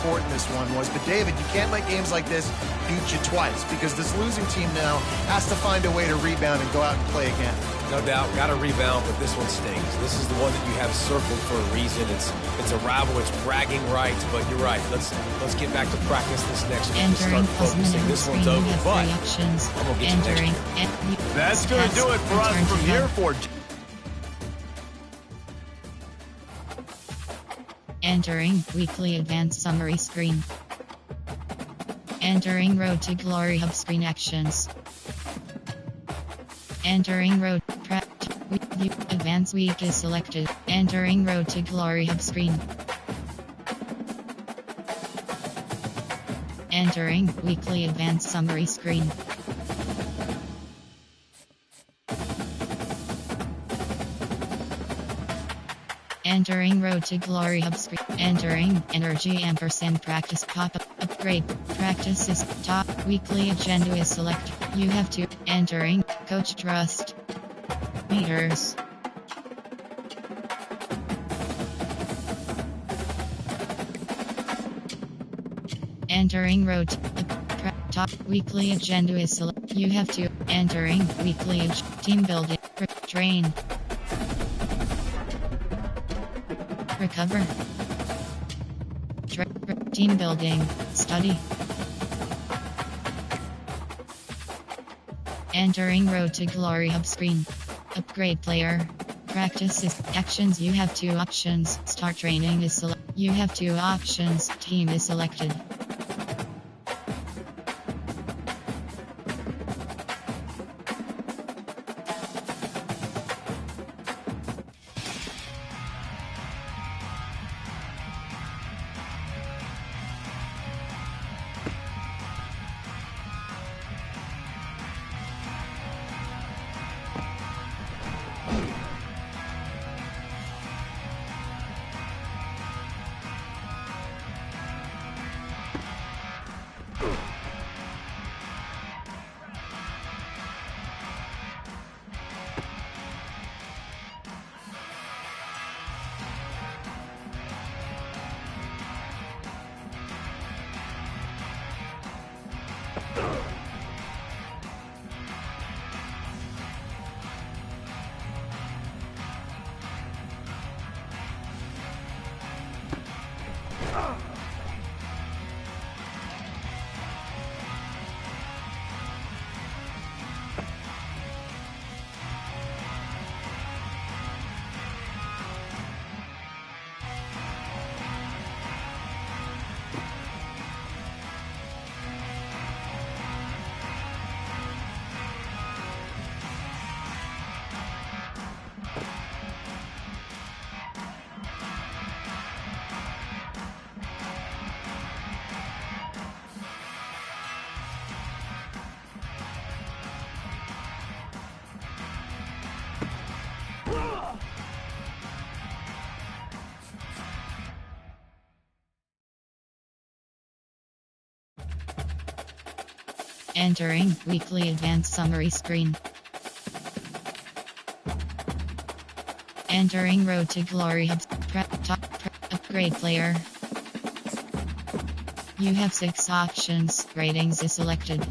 important this one was. But David, you can't let games like this beat you twice, because this losing team now has to find a way to rebound and go out and play again. No doubt, got to rebound, but this one stings. This is the one that you have circled for a reason. It's a rival, it's bragging rights, but you're right. Let's get back to practice this next week and start focusing. This one's over, but I'm gonna get you next week. That's gonna do it for us from here for. Entering weekly advanced summary screen. Entering Road to Glory Hub screen actions. Entering Road Advanced Week is selected. Entering Road to Glory Hub screen. Entering weekly advanced summary screen. Entering Road to Glory Hub screen. Entering Energy ampersand practice pop-up upgrade. Practice is top. Weekly agenda is selected. You have to. Entering Coach Trust. Meters. Entering Road to top. Weekly agenda is selected. You have to. Entering weekly team building. Train. Recover. Team building. Study. Entering Road to Glory Hub screen. Upgrade player. Practice is actions. You have 2 options. Start training is selected. You have 2 options. Team is selected. Entering weekly advanced summary screen. Entering Road to Glory Hub upgrade player. You have 6 options. Ratings is selected.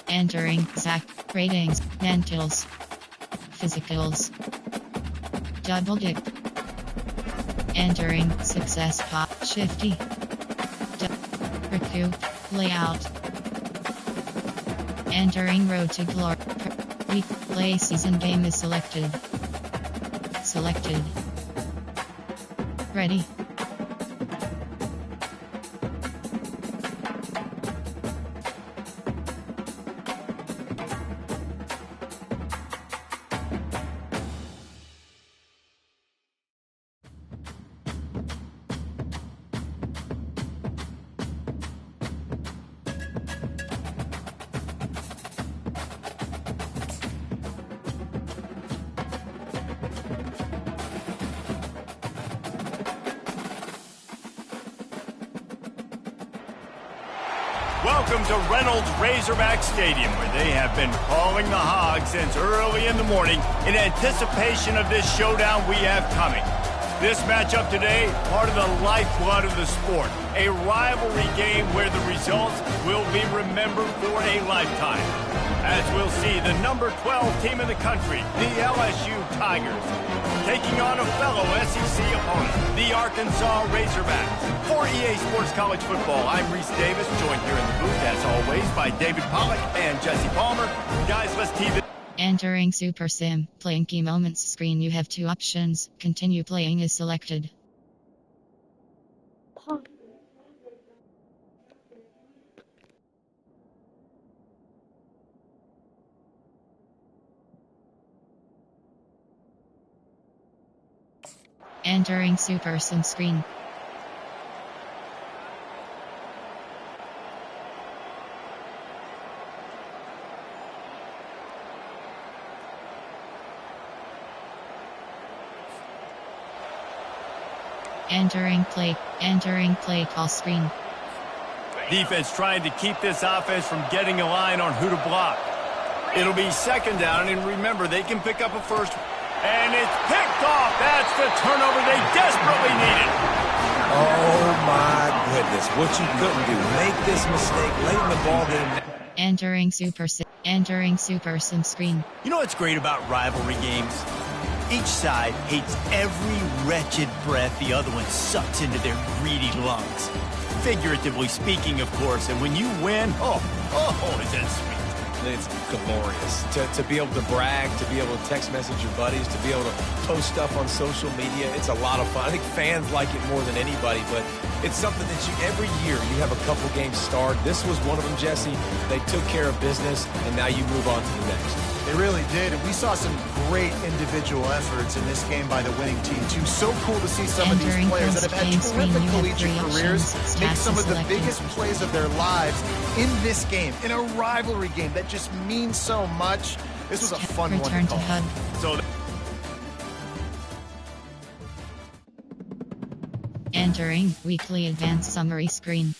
Entering SAC ratings, mentals, physicals, double dip. Entering success pop shifty. Recoup layout. Entering Road to Glory. Play season game is selected. Selected. Ready. Welcome to Reynolds Razorback Stadium, where they have been calling the Hogs since early in the morning in anticipation of this showdown we have coming. This matchup today, part of the lifeblood of the sport. A rivalry game where the results will be remembered for a lifetime. As we'll see, the number 12 team in the country, the LSU Tigers, taking on a fellow SEC opponent, the Arkansas Razorbacks. For EA Sports College Football, I'm Reese Davis, joined here in the booth, as always, by David Pollack and Jesse Palmer. Guys, let's tee this. Entering Super Sim. Playing key moments screen. You have 2 options. Continue playing is selected. Entering Super Sim screen. Entering play call screen. Defense trying to keep this offense from getting a line on who to block. It'll be second down, and remember, they can pick up a first. And it's picked off. That's the turnover they desperately needed. Oh, my goodness. What you couldn't do. Make this mistake late in the ball game. Entering Super Sim screen. You know what's great about rivalry games? Each side hates every wretched breath the other one sucks into their greedy lungs. Figuratively speaking, of course, and when you win, is that sweet. It's glorious to be able to brag, to be able to text message your buddies, to be able to post stuff on social media. It's a lot of fun. I think fans like it more than anybody, but it's something that every year you have a couple games start. This was one of them, Jesse. They took care of business, and now you move on to the next. They really did, and we saw some great individual efforts in this game by the winning team, too. So cool to see some of these players that have had terrific collegiate careers make some of the biggest plays of their lives in this game, in a rivalry game that just means so much. This was a fun one to call. So Entering weekly advanced summary screen.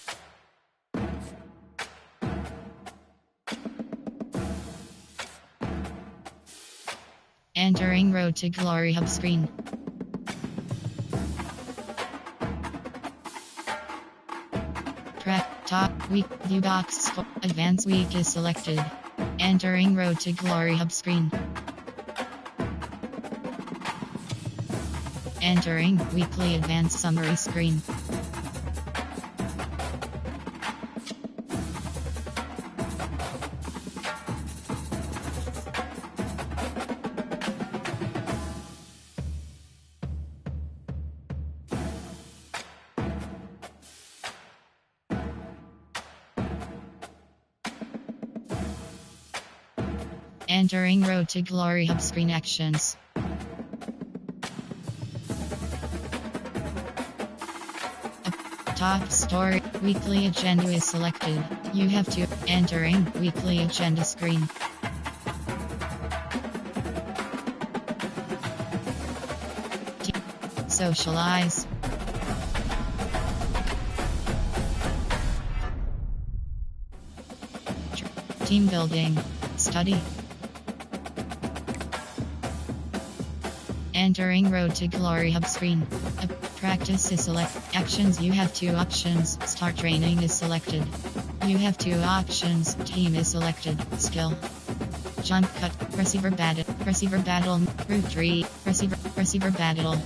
Entering Road to Glory hub screen. Top week view box advanced week is selected. Entering Road to Glory hub screen. Entering weekly advanced summary screen. Entering Road to Glory hub screen actions. Top story weekly agenda is selected. You have to entering weekly agenda screen. Socialize. Team building. Study. Entering Road to Glory hub screen. Practice is select. Actions you have 2 options. Start training is selected. You have 2 options. Team is selected. Skill. Jump cut. Receiver battle. Route tree. Receiver battle.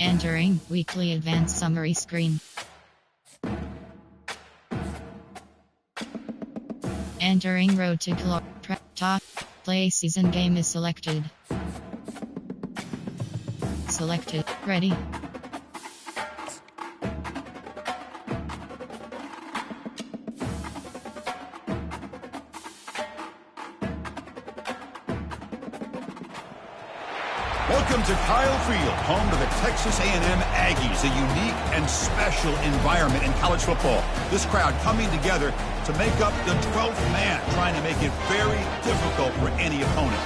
Entering weekly advanced summary screen. Entering Road to Glory. Top play season game is selected. Selected. Ready. Welcome to Kyle Field, home to the Texas A&M Aggies, a unique and special environment in college football. This crowd coming together to make up the 12th man, trying to make it very difficult for any opponent.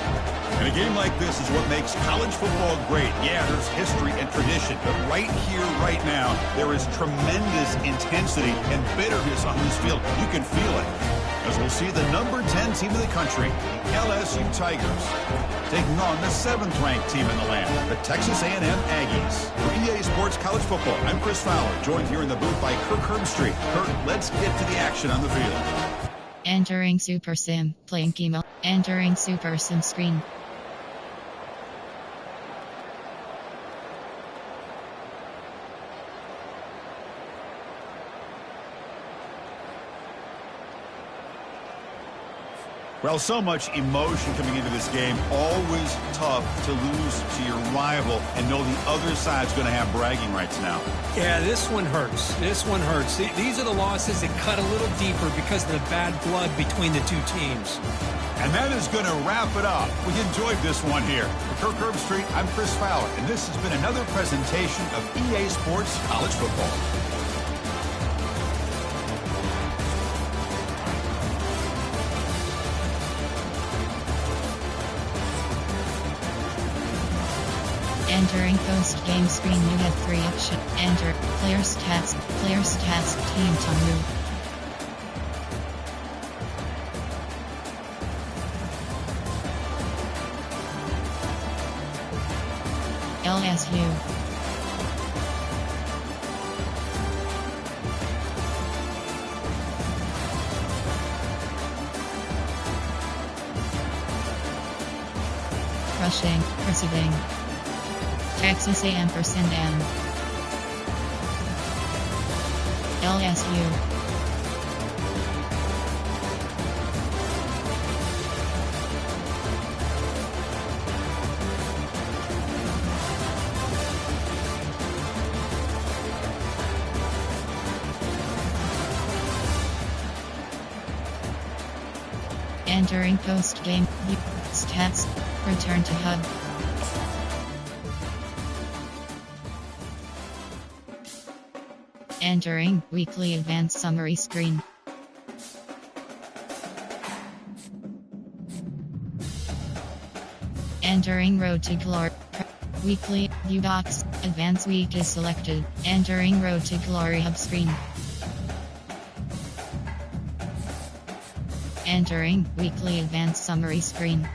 And a game like this is what makes college football great. Yeah, there's history and tradition, but right here, right now, there is tremendous intensity and bitterness on this field. You can feel it. As we'll see the number 10 team in the country, the LSU Tigers, taking on the 7th-ranked team in the land, the Texas A&M Aggies. For EA Sports College Football, I'm Chris Fowler, joined here in the booth by Kirk Herbstreit. Kirk, let's get to the action on the field. Entering Super Sim, playing Email. Entering Super Sim screen. Well, so much emotion coming into this game. Always tough to lose to your rival and know the other side's going to have bragging rights now. Yeah, this one hurts. This one hurts. These are the losses that cut a little deeper because of the bad blood between the two teams. And that is going to wrap it up. We enjoyed this one here. For Kirk Herbstreit, I'm Chris Fowler, and this has been another presentation of EA Sports College Football. Entering post-game screen, you have 3 options. Enter player stats, team Tamu. LSU. Rushing, receiving. Texas A&M %M. LSU. Entering post-game stats. Return to hub. Entering weekly advanced summary screen. Entering Road to Glory. Weekly U-Docs Advanced Week is selected. Entering Road to Glory hub screen. Entering weekly advanced summary screen.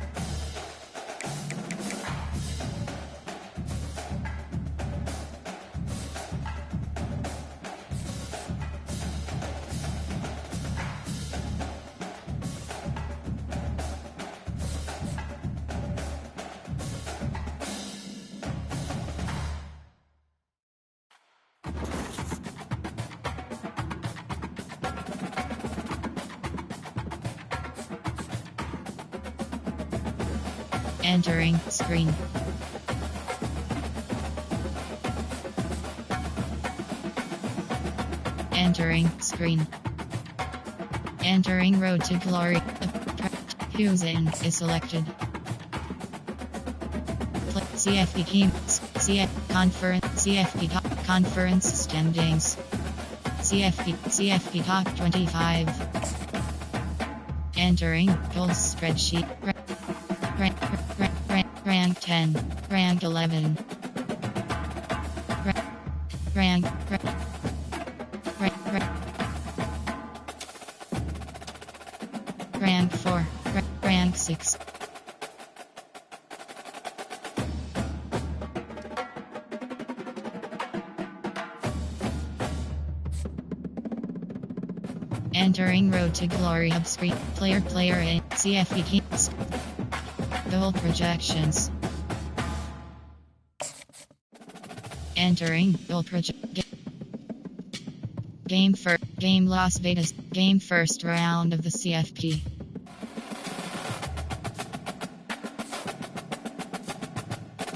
Entering screen. Entering screen. Entering Road to Glory. Who's in is selected. CFP team. CFP conference standings. CFP top 25. Entering Pulse spreadsheet. Rank 10, rank 11, rank 4, rank 6. Entering Road to Glory hub screen. Player A, CFP teams. Goal projections. Entering goal project. Game Las Vegas. Game first round of the CFP.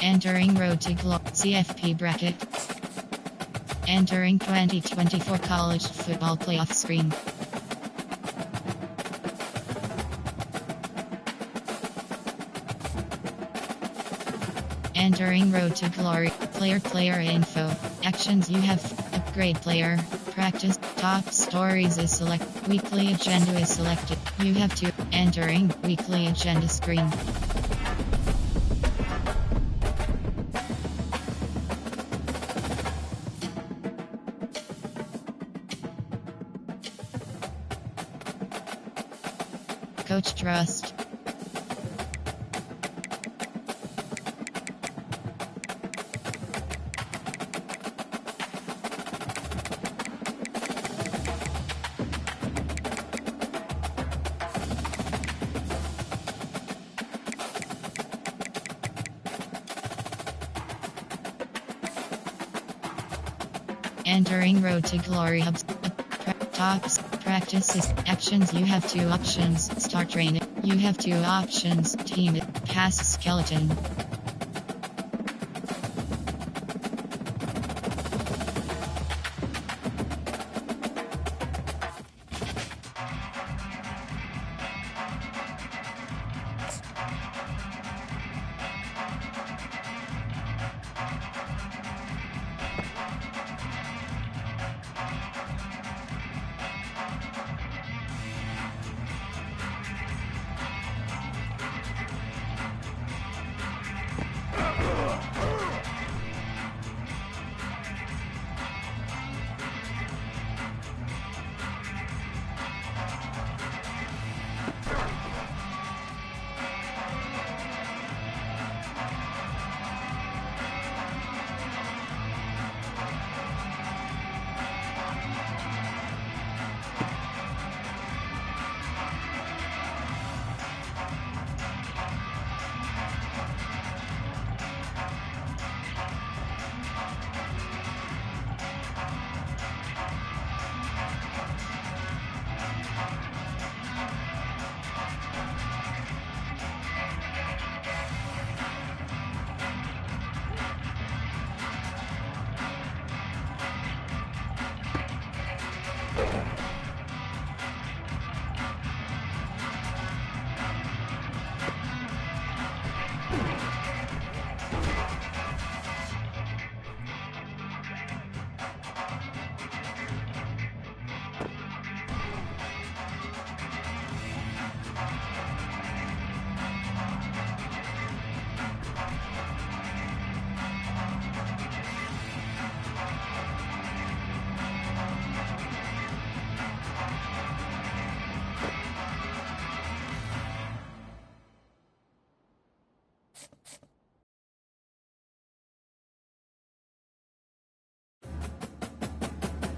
Entering road to CFP bracket. Entering 2024 college football playoff screen. Entering road to glory. Player info. Actions you have. Upgrade player. Practice. Top stories is select. Weekly agenda is selected. You have to. Entering weekly agenda screen. Coach Trust. Entering road to glory hubs. Tops. Practices. Actions you have 2 options. Start training. You have 2 options. Team. Pass skeleton.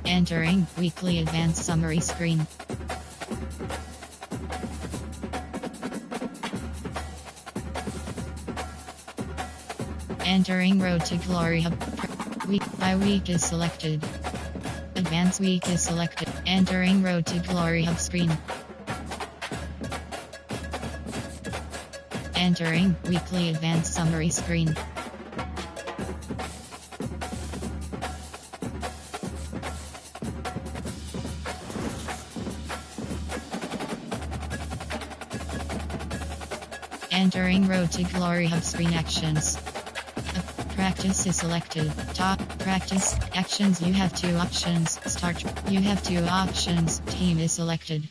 Entering weekly advanced summary screen. Entering road to glory hub. Week by week is selected. Advanced week is selected. Entering road to glory hub screen. Entering weekly advanced summary screen. Entering road to glory hub screen actions. Practice is selected. Top practice actions you have 2 options. Start. You have 2 options. Team is selected.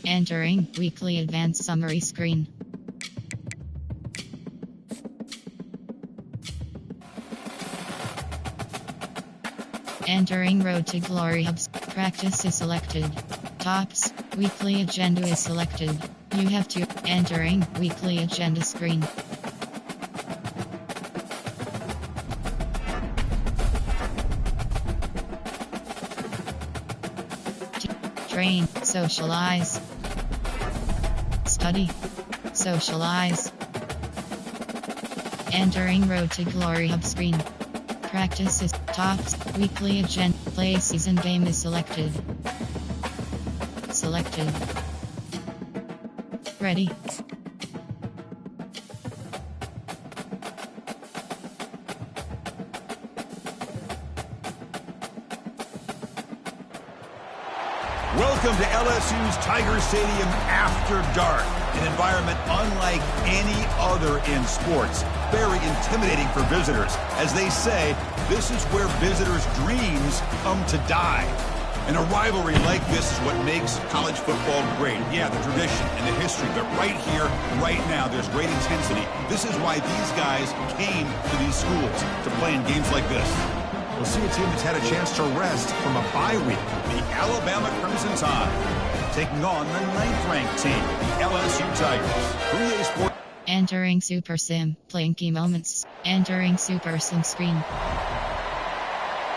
Entering weekly advanced summary screen. Entering Road to Glory Hubs. Practice is selected. Tops. Weekly agenda is selected. You have to. Entering weekly agenda screen. Train. Socialize. Study. Socialize. Entering Road to Glory Hub screen. Practice is tops. Weekly agenda. Play season game is selected. Selected. Ready. Welcome to LSU's Tiger Stadium after dark, an environment unlike any other in sports. Very intimidating for visitors. As they say, this is where visitors' dreams come to die. And a rivalry like this is what makes college football great. Yeah, the tradition and the history, but right here, right now, there's great intensity. This is why these guys came to these schools, to play in games like this. We'll see a team that's had a chance to rest from a bye week. The Alabama Crimson Tide taking on the 9th-ranked team, the LSU Tigers. 3A Sports. Entering Super Sim. Playing key moments. Entering Super Sim screen.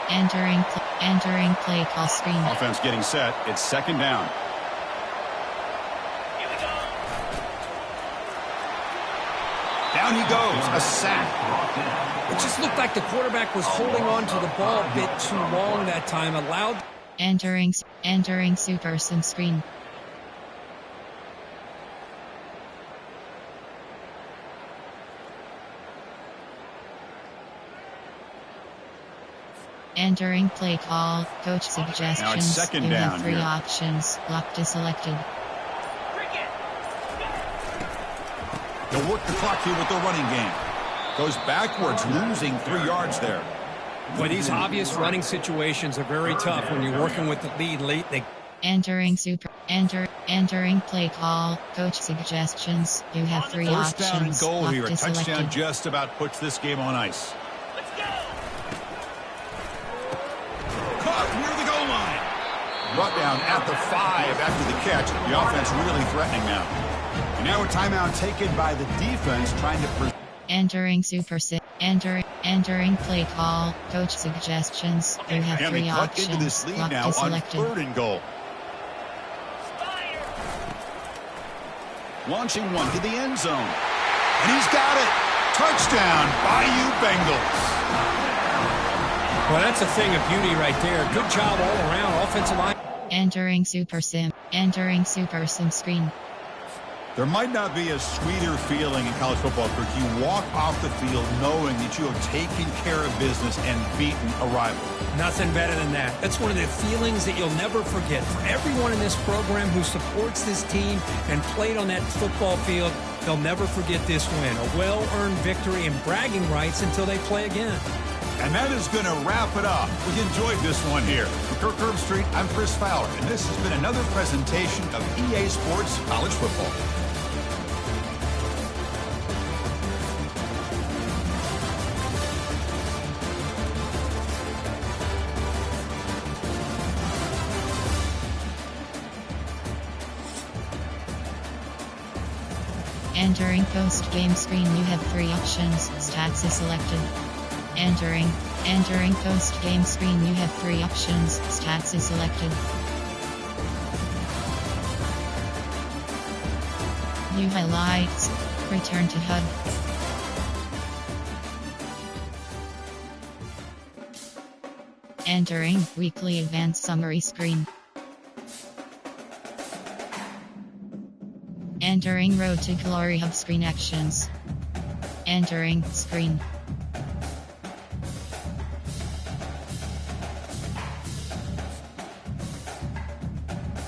Entering play call screen. Offense getting set. It's second down. Down he goes. A sack. It just looked like the quarterback was holding on to the ball a bit too long that time. Allowed. Entering Super Sim screen. Entering play call. Coach suggestions. Now it's second you down have 3 here. options. Locked is selected. They'll work the clock here with the running game. Goes backwards, losing 3 yards there. But these obvious running situations are very tough when you're working with the lead late. Entering play call. Coach suggestions. You have 3 First options. down and goal Locked here. A is touchdown selected. just about puts this game on ice. Caught near the goal line. Brought down at the 5 after the catch. The offense really threatening now. And now a timeout taken by the defense trying to... Entering Super Sim. Entering play call. Coach suggestions. You have And 3 they cut options. into this lead Locked now is on selected. 3rd and goal. Launching one to the end zone. And he's got it. Touchdown, Bayou Bengals. Well, that's a thing of beauty right there. Good job all around. Offensive line. Entering Super Sim. Entering Super Sim screen. There might not be a sweeter feeling in college football, Kirk. You walk off the field knowing that you have taken care of business and beaten a rival. Nothing better than that. That's one of the feelings that you'll never forget. For everyone in this program who supports this team and played on that football field, they'll never forget this win. A well-earned victory and bragging rights until they play again. And that is going to wrap it up. We enjoyed this one here. For Kirk Herbstreit, I'm Chris Fowler, and this has been another presentation of EA Sports College Football. Entering post-game screen, you have 3 options. Stats is selected. Entering post-game screen, you have 3 options. Stats is selected. View highlights. Return to HUD. Entering weekly advanced summary screen. Entering Road to Glory Hub screen actions. Entering screen.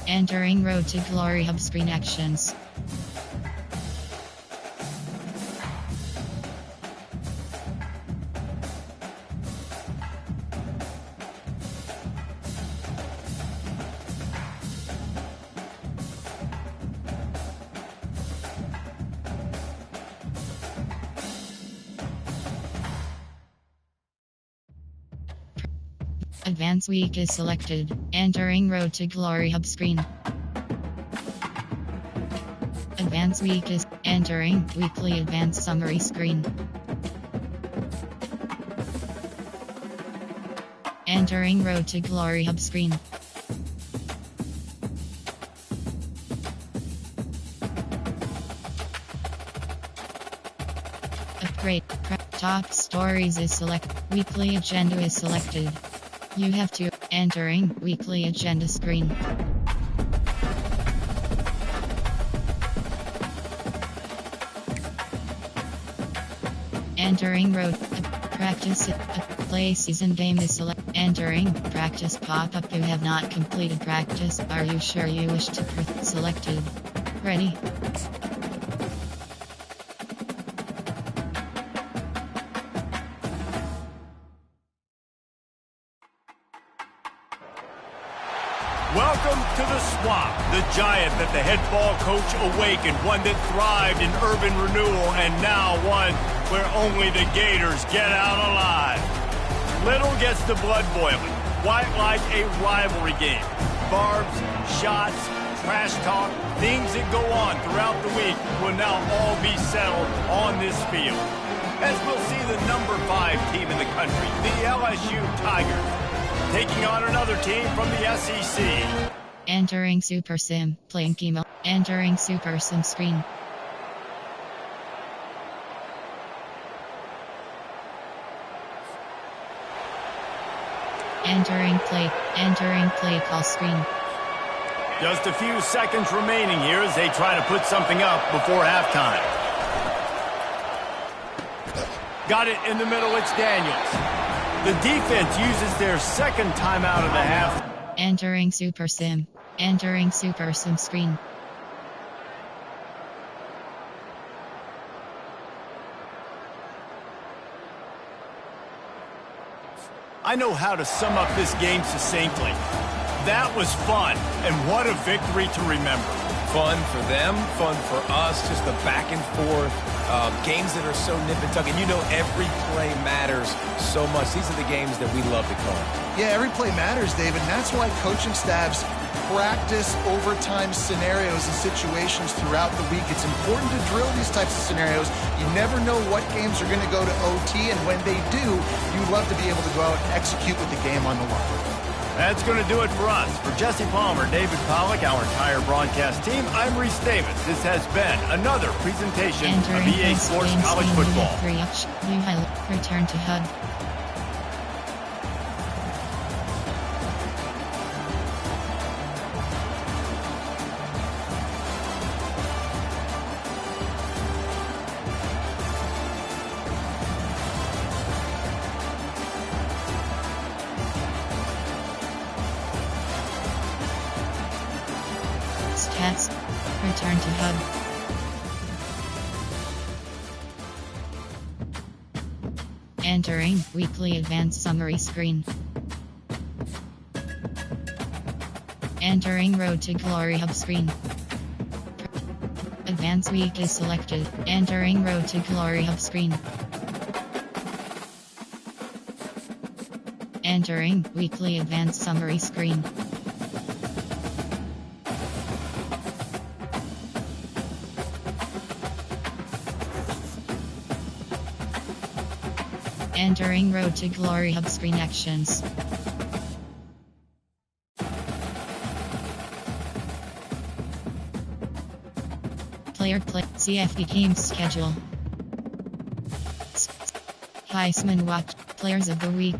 Entering Road to Glory Hub screen actions. Advance week is selected. Entering Road to Glory Hub screen. Advance week is entering weekly advanced summary screen. Entering Road to Glory Hub screen. Upgrade. Top stories is select. Weekly agenda is selected. You have to entering weekly agenda screen. Entering road practice play season game is select. Entering practice pop-up. You have not completed practice. Are you sure you wish to selected? Ready? Welcome to the Swamp, the giant that the head ball coach awakened, one that thrived in urban renewal, and now one where only the Gators get out alive. Little gets the blood boiling, quite like a rivalry game. Barbs, shots, trash talk, things that go on throughout the week will now all be settled on this field. As we'll see the number 5 team in the country, the LSU Tigers, taking on another team from the SEC. Entering Super Sim, playing chemo. Entering Super Sim screen. Entering play call screen. Just a few seconds remaining here as they try to put something up before halftime. Got it in the middle, it's Daniels. The defense uses their second timeout of the half. Entering Super Sim. Entering Super Sim screen. I know how to sum up this game succinctly. That was fun, and what a victory to remember. Fun for them, fun for us, just the back and forth. Games that are so nip and tuck, and you know every play matters so much. These are the games that we love to call. Yeah, every play matters, David, and that's why coaching staffs practice overtime scenarios and situations throughout the week. It's important to drill these types of scenarios. You never know what games are going to go to OT, and when they do, you love to be able to go out and execute with the game on the line. That's going to do it for us. For Jesse Palmer, David Pollack, our entire broadcast team, I'm Reese Davis. This has been another presentation of EA Sports College Football. Return to HUD. Stats. Return to HUD. Entering weekly advanced summary screen. Entering Road to Glory Hub screen. Advanced week is selected. Entering Road to Glory Hub screen. Entering weekly advanced summary screen. Entering Road to Glory Hub screen actions. Player play CFB team schedule. Heisman Watch Players of the Week.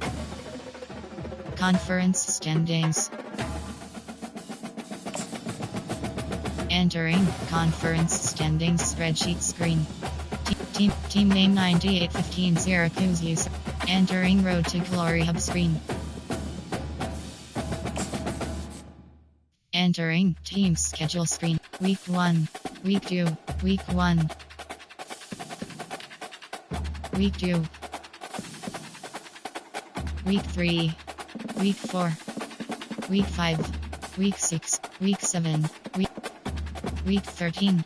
Conference standings. Entering conference standings spreadsheet screen. Team name 9815 Syracuse user. Entering Road to Glory Hub screen. Entering team schedule screen. Week 1, Week 2, Week 1, Week 2, Week 3, Week 4, Week 5, Week 6, Week 7, Week 13.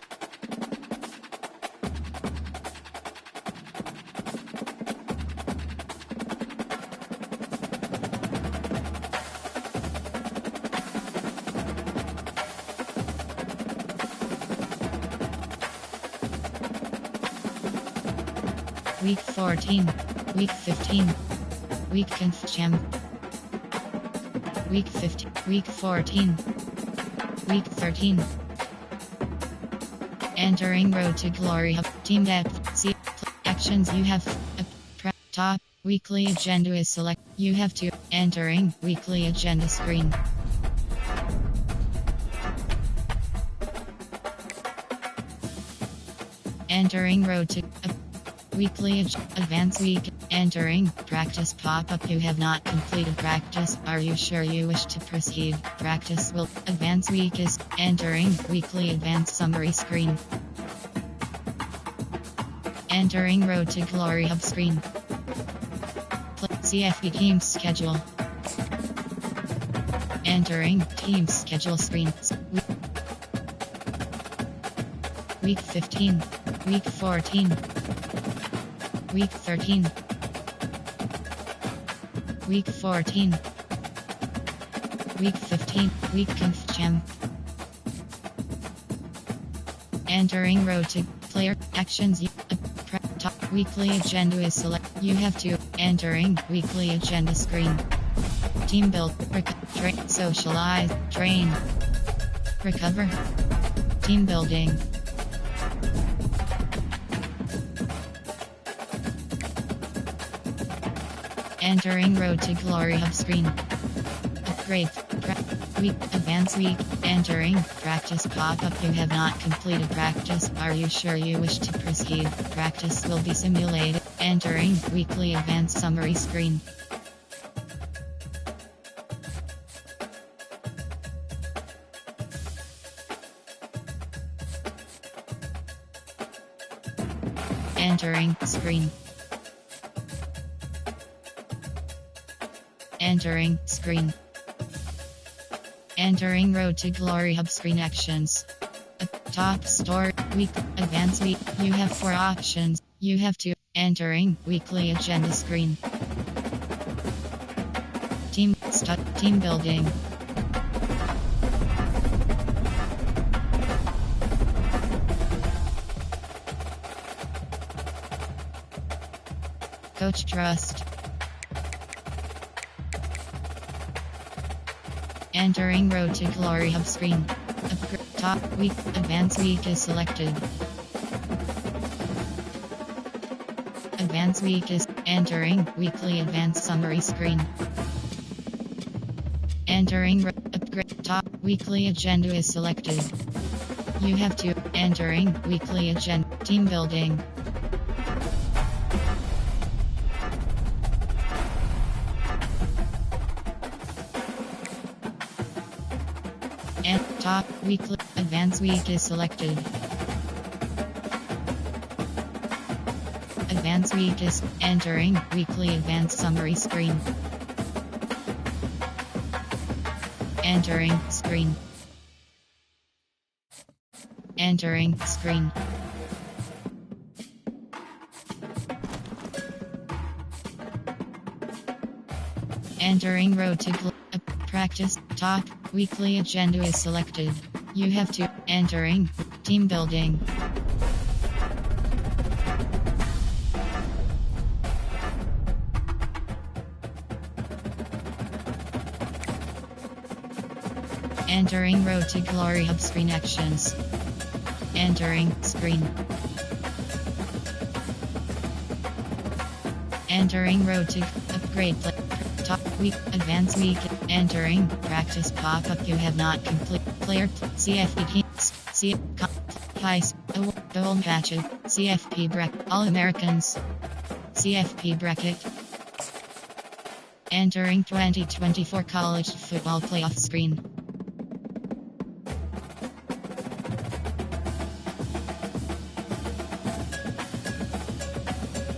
Week 14, Week 15, Week Conf-Champ, Week 15, Week 14, Week 13. Entering Road to Glory Hub, Team Depth, see, actions you have, top, weekly agenda is select, you have to, entering, weekly agenda screen. Entering Road to, weekly advance week, entering, practice pop-up you have not completed practice, are you sure you wish to proceed, practice will, advance week is, entering, weekly advance summary screen. Entering Road to Glory Hub screen. CFB team schedule. Entering, team schedule screen. Week 15, Week 14. Week 13, Week 14, Week 15, Week Conf-Champ. Entering Road to Player Actions. Top weekly agenda is select. You have to, entering weekly agenda screen. Team build, train, socialize, train, recover, team building. Entering Road to Glory Hub screen. Upgrade. Week. Advance week. Entering. Practice pop-up. You have not completed practice. Are you sure you wish to proceed? Practice will be simulated. Entering. Weekly advance summary screen. Entering. Screen. Entering screen. Entering Road to Glory Hub screen actions. Top store week advance week. You have 4 options. You have to entering weekly agenda screen. Team team building. Coach trust. Entering Road to Glory Hub screen. Top week advance week is selected. Advance week is entering weekly advance summary screen. Entering upgrade top weekly agenda is selected. You have to entering weekly agenda team building. And top weekly advance week is selected. Advance week is entering weekly advance summary screen. Entering screen. Entering screen. Entering Road to practice top weekly agenda is selected. You have to entering team building. Entering Road to Glory Hub screen actions. Entering screen. Entering Road to upgrade play. Top week advanced week. Entering practice pop-up you have not complete. Player CFP Heist Bowl Matches CFP Bracket All Americans CFP Bracket. Entering 2024 College Football Playoff screen.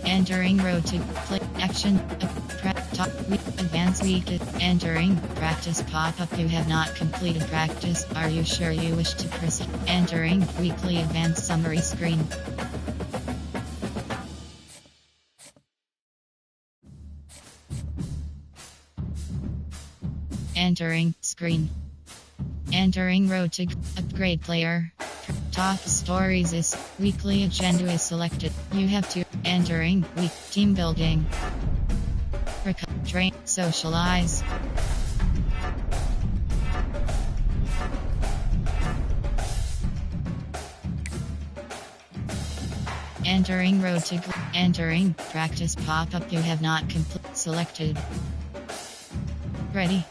Entering Road to Play Action Top Week Advanced Week. Entering practice pop-up you have not completed practice. Are you sure you wish to proceed? Entering weekly advanced summary screen. Entering screen. Entering Road to upgrade player. Top stories is weekly agenda is selected. You have to entering week team building. Train socialize. Entering Road to entering practice pop-up you have not selected. Ready.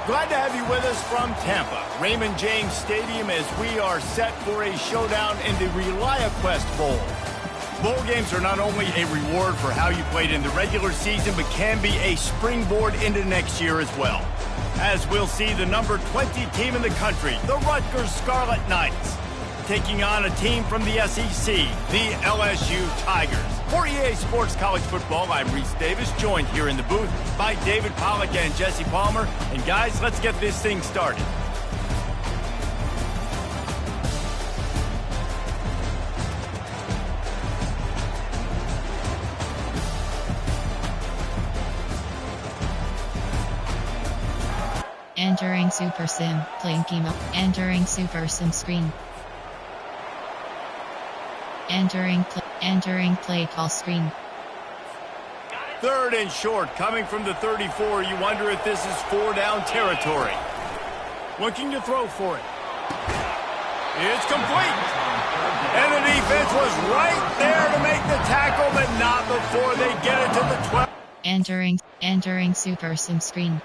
Glad to have you with us from Tampa, Raymond James Stadium, as we are set for a showdown in the ReliaQuest Bowl. Bowl games are not only a reward for how you played in the regular season, but can be a springboard into next year as well. As we'll see the number 20 team in the country, the Rutgers Scarlet Knights, taking on a team from the SEC, the LSU Tigers. For EA Sports College Football, I'm Reese Davis, joined here in the booth by David Pollack and Jesse Palmer. And guys, let's get this thing started. Entering Super Sim, playing chemo. Entering Super Sim screen. Entering play call screen. Third and short, coming from the 34. You wonder if this is 4-down territory. Looking to throw for it. It's complete. And the defense was right there to make the tackle, but not before they get it to the 12. Entering Super Sim screen.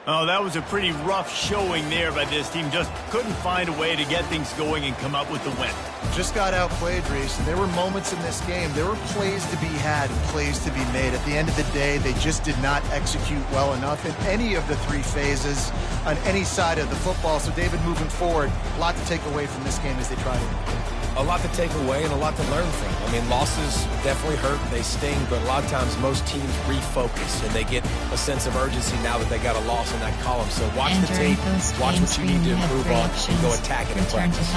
Oh, that was a pretty rough showing there by this team. Just couldn't find a way to get things going and come up with the win. Just got outplayed, Reese. And there were moments in this game. There were plays to be had and plays to be made. At the end of the day, they just did not execute well enough in any of the three phases on any side of the football. So, David, moving forward, a lot to take away from this game as they try to. A lot to take away and a lot to learn from. I mean, losses definitely hurt, they sting, but a lot of times most teams refocus and they get a sense of urgency now that they got a loss in that column. So watch the tape, watch what you need to improve on, and go attack it in practice.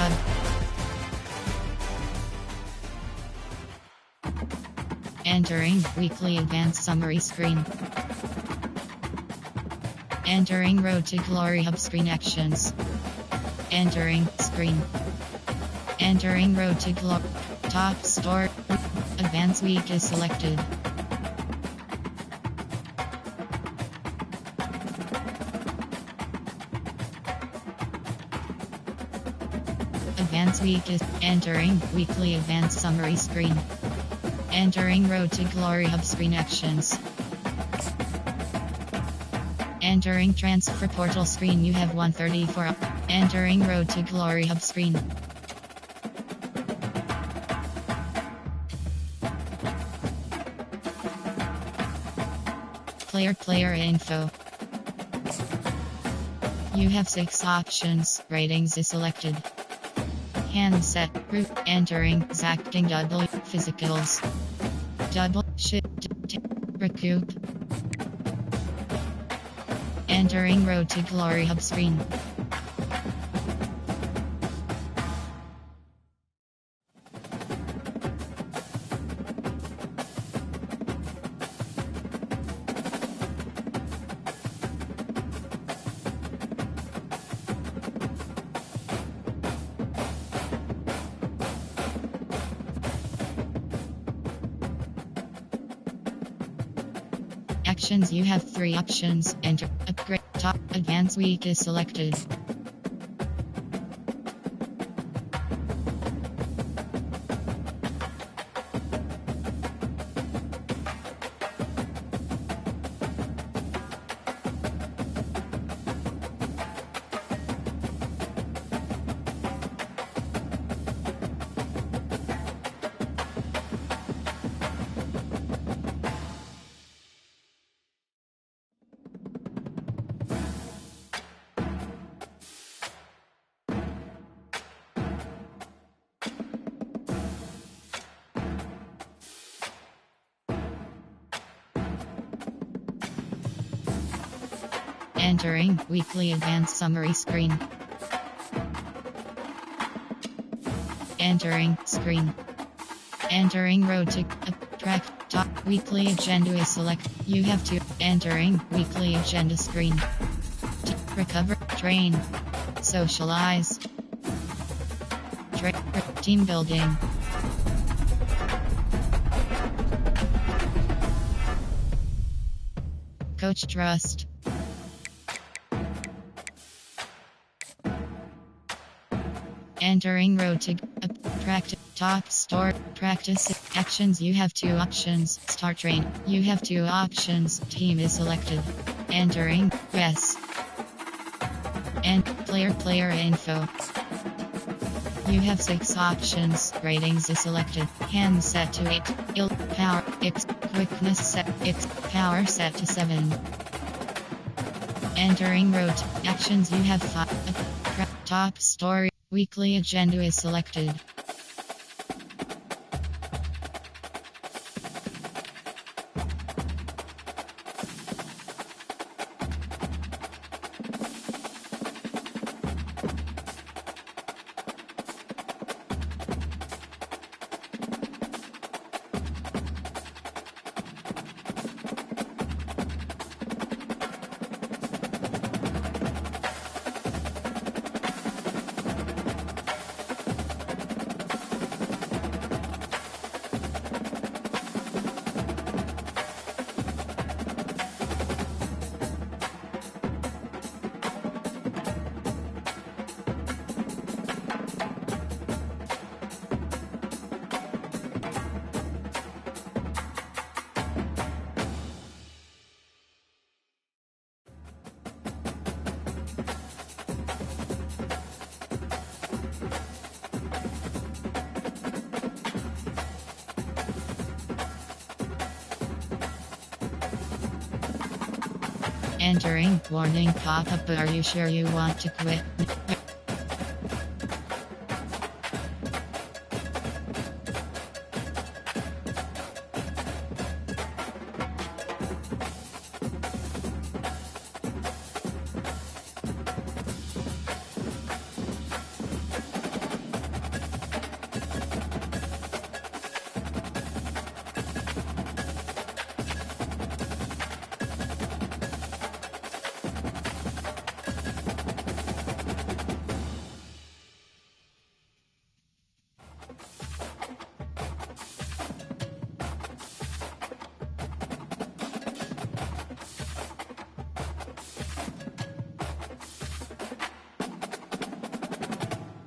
Entering weekly advanced summary screen. Entering Road to Glory Hub screen actions. Entering screen. Entering Road to Glory. Top store. Advanced week is selected. Advanced week is entering weekly advanced summary screen. Entering Road to Glory Hub screen actions. Entering transfer portal screen you have 134. Entering Road to Glory Hub screen. Player info. You have 6 options. Ratings is selected. Handset, root, entering, zacking double, physicals. Double, shift, recoup. Entering Road to Glory Hub screen. Actions, you have 3 options. Enter, upgrade, top, advance, week is selected. Entering weekly advanced summary screen. Entering screen. Entering road to track top weekly agenda is select. You have to entering weekly agenda screen. Recover, train, socialize, team building. Coach trust. Entering road to practice top store practice actions. You have 2 options. Start train. You have 2 options. Team is selected. Entering yes. And player info. You have 6 options. Ratings is selected. Hand set to 8. Ill power X quickness set X power set to 7. Entering road actions. You have 5. Top story. Weekly agenda is selected. Entering warning pop-up. Are you sure you want to quit?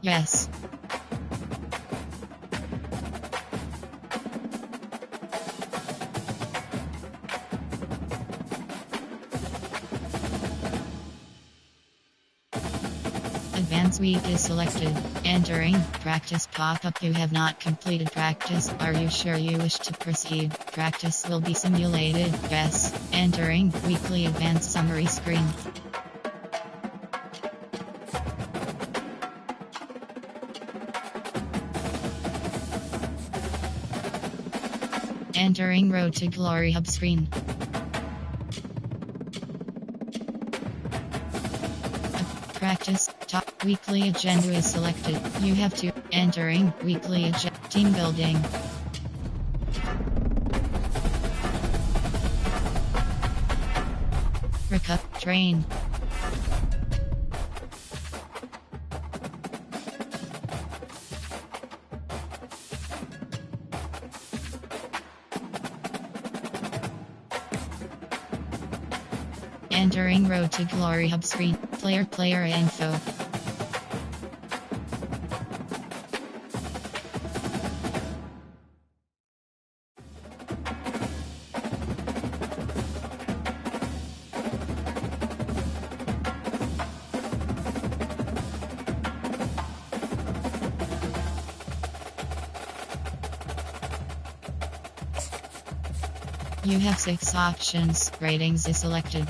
Yes. Advanced week is selected. Entering practice pop-up. You have not completed practice. Are you sure you wish to proceed? Practice will be simulated. Yes. Entering weekly advanced summary screen. Entering Road to Glory Hub screen. Practice top weekly agenda is selected. You have to entering weekly agenda team building. Train. Entering Road to Glory Hub screen. Player info. You have 6 options. Ratings is selected.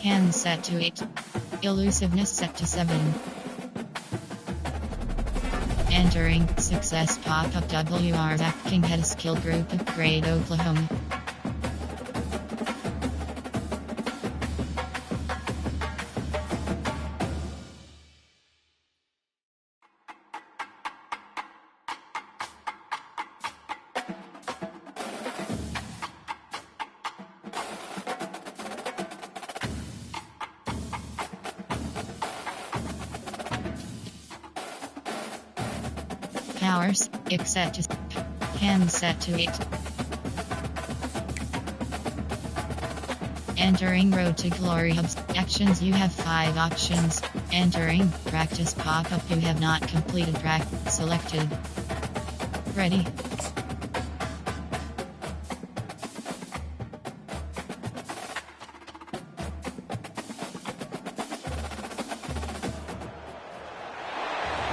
Hands set to 8. Elusiveness set to 7. Entering Success pop-up WR Zach King head skill group upgrade Oklahoma. Powers, set to hands set to 8. Entering Road to Glory Hubs. Actions you have 5 options. Entering Practice pop-up you have not completed practice selected. Ready?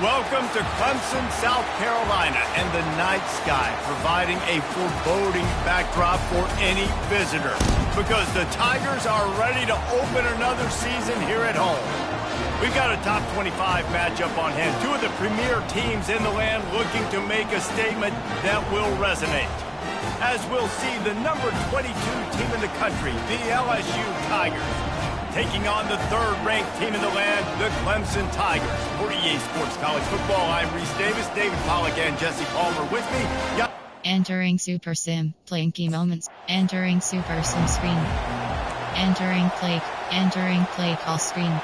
Welcome to Clemson, South Carolina, and the night sky providing a foreboding backdrop for any visitor because the Tigers are ready to open another season here at home. We've got a top 25 matchup on hand, 2 of the premier teams in the land looking to make a statement that will resonate. As we'll see, the number 22 team in the country, the LSU Tigers, taking on the 3rd-ranked team in the land, the Clemson Tigers. For EA Sports College Football, I'm Reese Davis, David Pollack, and Jesse Palmer with me. Entering Super Sim, playing key moments. Entering Super Sim screen. Entering play call screen.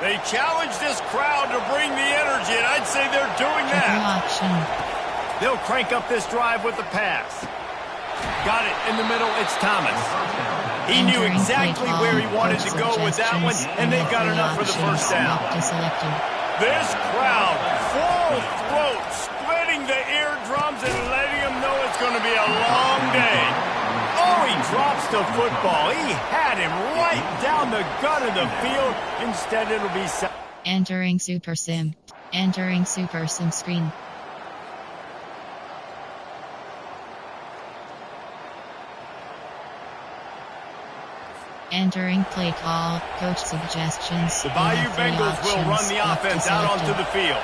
They challenge this crowd to bring the energy, and I'd say they're doing that. Option. They'll crank up this drive with the pass. Got it in the middle, it's Thomas. He knew exactly where he wanted to go with that one, and they've got enough for the first down. This crowd, full throat, splitting the eardrums and letting them know it's going to be a long day. Oh, he drops the football. He had him right down the gut of the field. Instead, it'll be... Entering Super Sim. Entering Super Sim screen. Entering play call, coach suggestions. The Bayou Bengals will run the offense out onto the field.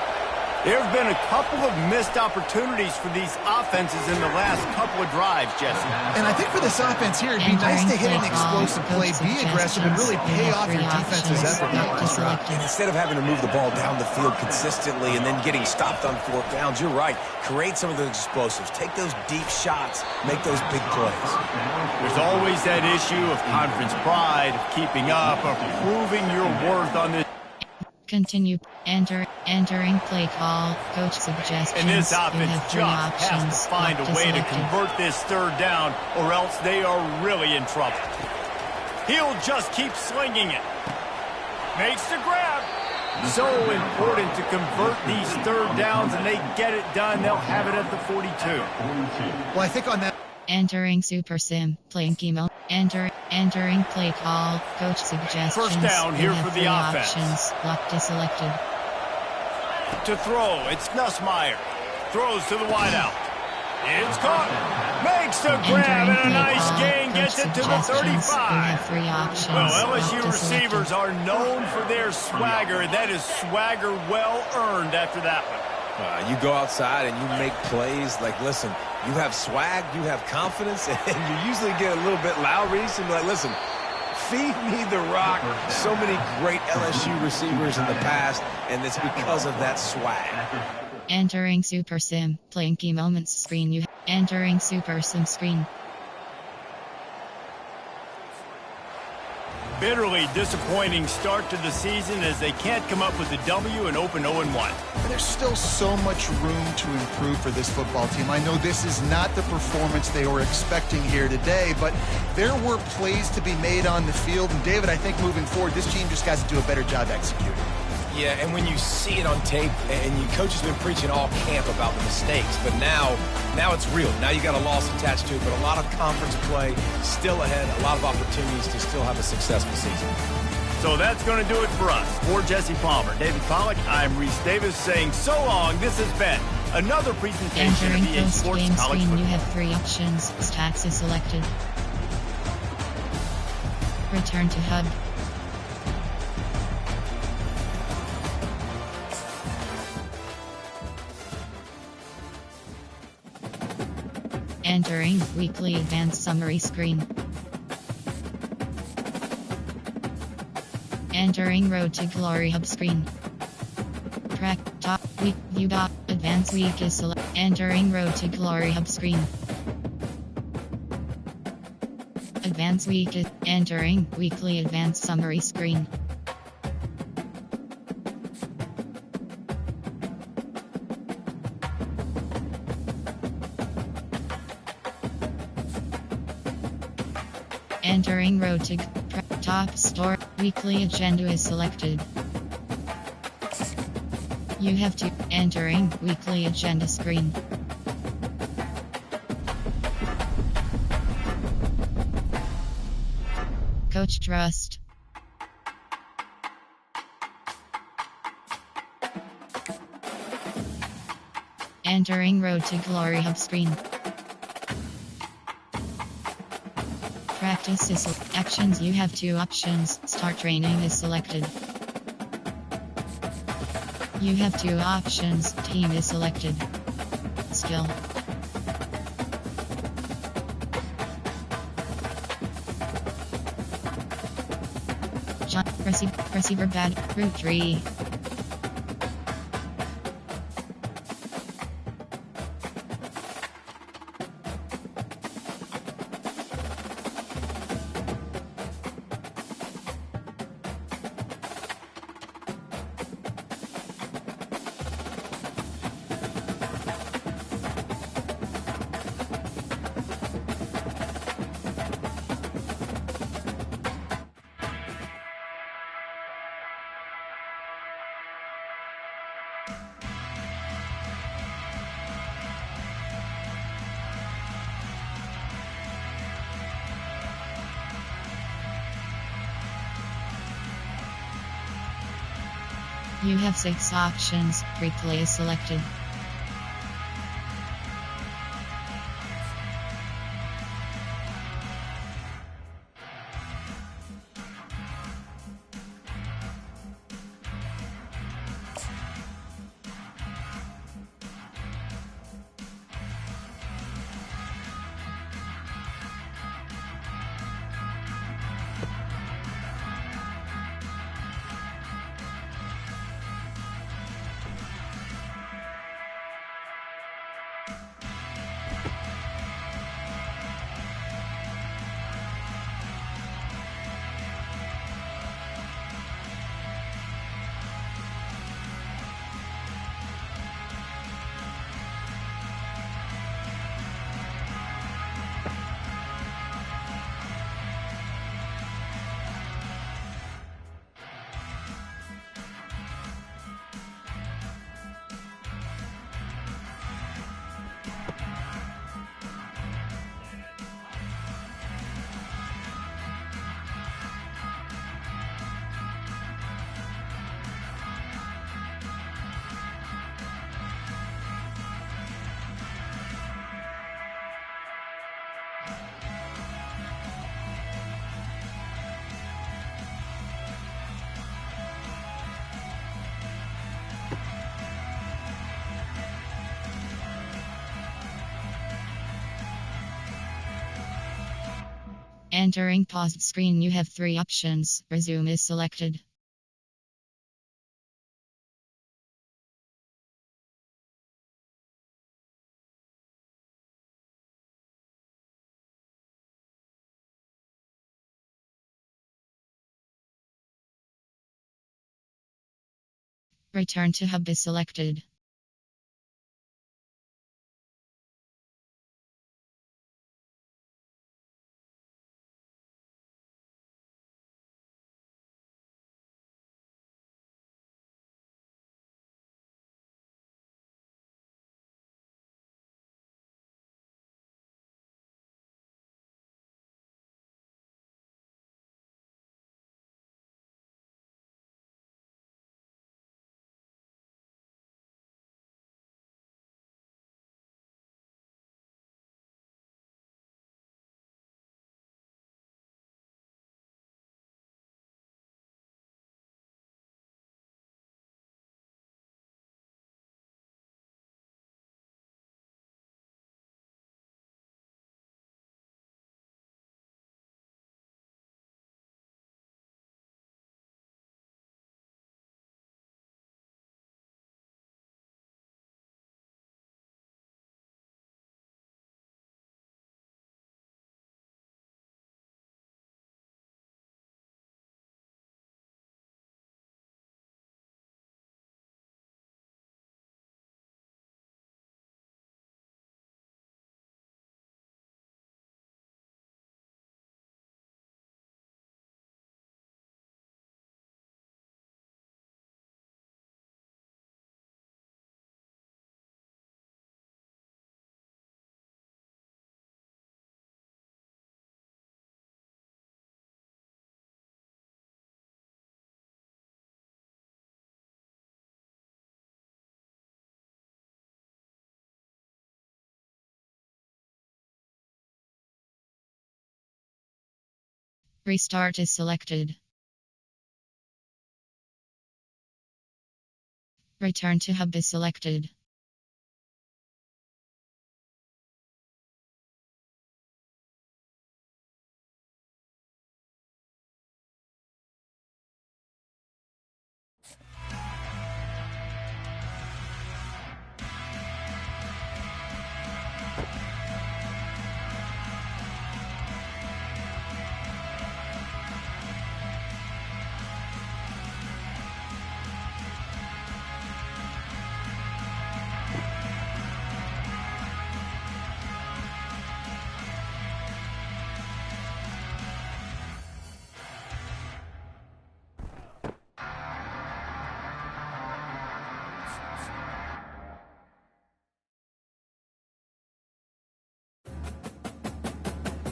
There have been a couple of missed opportunities for these offenses in the last couple of drives, Jesse. And I think for this offense here, it'd be nice to hit an explosive play, be aggressive, and really pay off your defense's effort. And instead of having to move the ball down the field consistently and then getting stopped on 4th downs, you're right. Create some of those explosives. Take those deep shots. Make those big plays. There's always that issue of conference pride, of keeping up, of proving your worth on this. Continue. Entering play call, coach suggestions. And this offense just has to find a way to convert this 3rd down, or else they are really in trouble. He'll just keep slinging it. Makes the grab. So important to convert these 3rd downs, and they get it done. They'll have it at the 42. Well, I think on that... Entering Super Sim, playing chemo. Entering play call, coach suggestions. First down here for the offense. Options, locked is selected. To throw, it's Nussmeier. Throws to the wideout. It's caught. Makes the grab, and a nice gain gets it to the 35. Well, LSU receivers are known for their swagger. That is swagger well earned after that one. You go outside and you make plays. Like, listen, you have swag, you have confidence, and you usually get a little bit loud, Reese, and be like, listen, Feed me the rock. So many great LSU receivers in the past, and it's because of that swag. Entering Super Sim. Playing key moments screen. Entering Super Sim screen. Bitterly disappointing start to the season as they can't come up with a W and open 0-1. There's still so much room to improve for this football team. I know this is not the performance they were expecting here today, but there were plays to be made on the field. And David, I think moving forward, this team just has to do a better job executing. Yeah, and when you see it on tape, and your coach has been preaching all camp about the mistakes, but now it's real. Now you got a loss attached to it, but a lot of conference play still ahead, a lot of opportunities to still have a successful season. So that's going to do it for us. For Jesse Palmer, David Pollack, I'm Reese Davis saying so long. This has been another presentation Entering of EA Sports post-game College screen, Football. you have 3 options. Stats is selected. Return to hub. Entering weekly advanced summary screen. Entering Road to Glory hub screen. Track top week view dot advanced week is select. Entering Road to Glory hub screen. Advanced week is entering weekly advanced summary screen. Entering Road to Top Store. Weekly agenda is selected. You have to entering weekly agenda screen. Coach Trust. Entering Road to Glory hub screen. Practice is actions. You have 2 options. Start training is selected. You have 2 options. Team is selected. Skill. Receiver bad. Route tree. You have 6 options. Replay is selected. Entering paused screen, you have 3 options. Resume is selected. Return to hub is selected. Restart is selected. Return to hub is selected.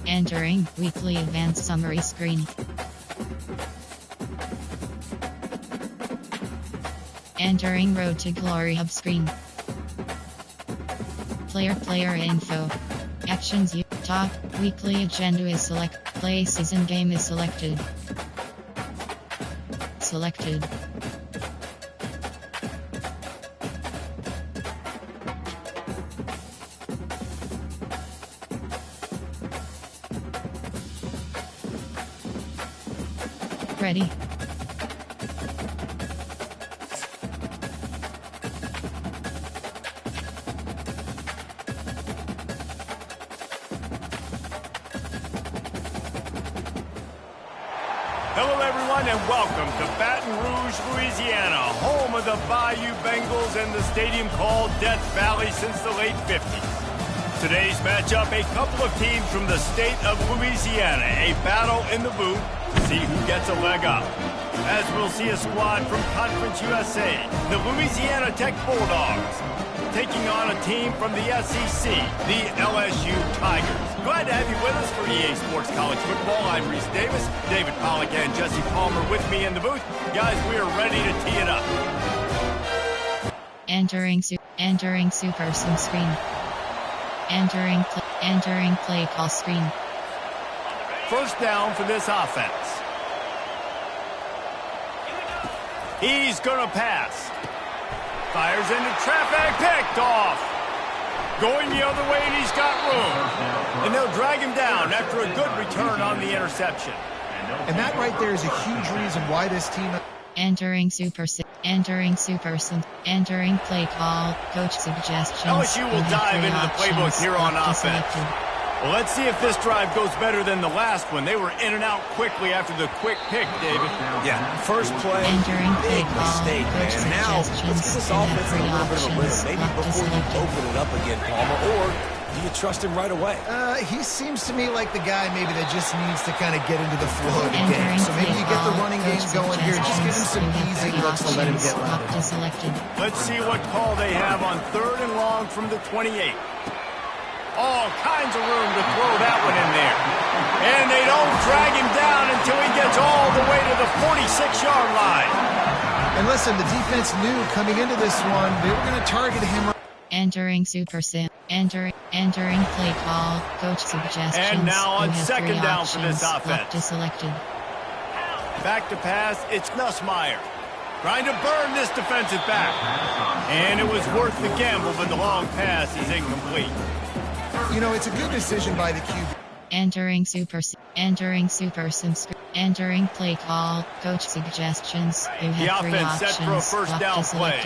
Entering weekly advanced summary screen. Entering Road to Glory hub screen. Player info. Actions top. Weekly agenda is select. Play season game is selected. Selected. Ready. Hello, everyone, and welcome to Baton Rouge, Louisiana, home of the Bayou Bengals and the stadium called Death Valley since the late 50s. Today's matchup, a couple of teams from the state of Louisiana, a battle in the booth to see who gets a leg up. As we'll see a squad from Conference USA, the Louisiana Tech Bulldogs, taking on a team from the SEC, the LSU Tigers. Glad to have you with us for EA Sports College Football. I'm Reese Davis, David Pollack and Jesse Palmer with me in the booth. Guys, we are ready to tee it up. Entering Super Sim screen. Entering play call screen. First down for this offense. He's gonna pass. Fires into traffic, picked off. Going the other way, and he's got room. And they'll drag him down after a good return on the interception. And that right there is a huge reason why this team... Entering Super Sim. Entering Super Sim. Entering play call. Coach suggestions. LSU will dive into the playbook here on offense. Well, let's see if this drive goes better than the last one. They were in and out quickly after the quick pick, David. Yeah, first play, Entering big play call. mistake, man. Coach Now, let's get this offense in a little bit of a rhythm. Maybe before you open it up again, Palmer, or do you trust him right away? He seems to me like the guy maybe that just needs to kind of get into the flow of the game. So maybe you get the running game going here. Just give him some easy looks to let him get loud. Let's see what call they have on 3rd and long from the 28. All kinds of room to throw that one in there. And they don't drag him down until he gets all the way to the 46-yard line. And listen, the defense knew coming into this one, they were going to target him. Entering Super Sim. Entering play call. Coach suggestions. And now on 2nd down for this offense. Selected. Back to pass, it's Nussmeier. Trying to burn this defensive back. And it was worth the gamble, but the long pass is incomplete. You know, it's a good decision by the QB. Entering Super Sim. Entering Super Sim. Entering play call. Coach suggestions. You have the 3 offense options. set for a first down play.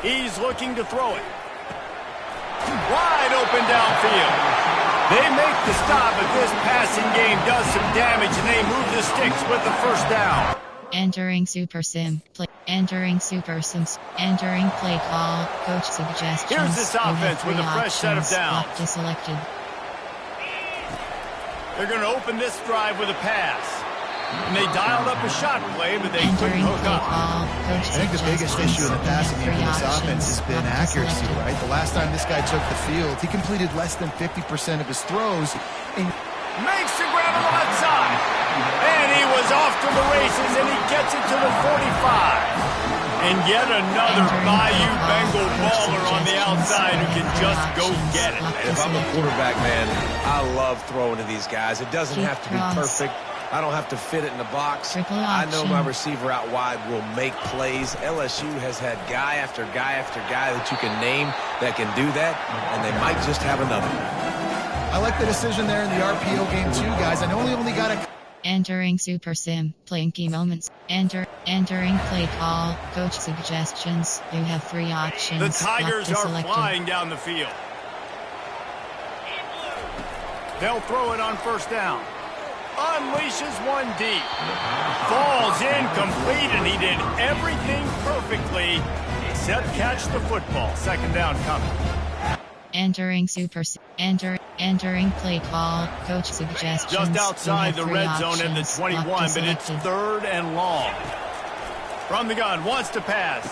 He's looking to throw it. Wide open downfield. They make the stop, but this passing game does some damage, and they move the sticks with the first down. Entering Super Sim. Entering Super Sims. Entering play call. Coach suggestions. Here's this offense with a fresh set of downs. Selected. They're going to open this drive with a pass. And they dialed up a shot play, but they couldn't hook up. I think the biggest issue in the passing game for this offense has been accuracy, right? The last time this guy took the field, he completed less than 50% of his throws. And makes the grab onside. And he was off to the races, and he gets it to the 45. And yet another Bayou Bengal baller on the outside who can just go get it. And if I'm a quarterback, man, I love throwing to these guys. It doesn't have to be perfect. I don't have to fit it in the box. I know my receiver out wide will make plays. LSU has had guy after guy after guy that you can name that can do that, and they might just have another. I like the decision there in the RPO game too, guys. I know he only got a... Entering Super Sim. Playing key moments. Entering play call. Coach suggestions. You have 3 options. The Tigers are flying down the field. They'll throw it on 1st down. Unleashes one deep. Falls incomplete, and he did everything perfectly except catch the football. 2nd down coming. Entering Super Sim. Entering play call. Coach suggestions. Just outside the red zone in the 21, but it's 3rd and long. From the gun, wants to pass.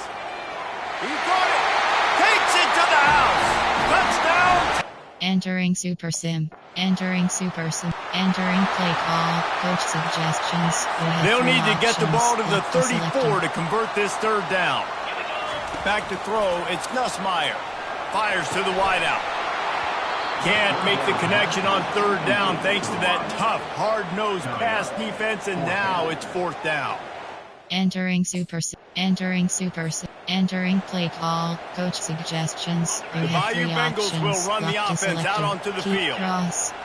He got it. Takes it to the house. Touchdown. Entering Super Sim. Entering Super Sim. Entering play call. Coach suggestions. They'll need to get the ball to the 34 to convert this 3rd down. Back to throw. It's Nussmeier. Fires to the wideout. Can't make the connection on 3rd down thanks to that tough, hard-nosed pass defense, and now it's 4th down. Entering Super Sim. Entering Super Sim. Entering play call. Coach suggestions. The Bayou Bengals will run the offense out onto the field.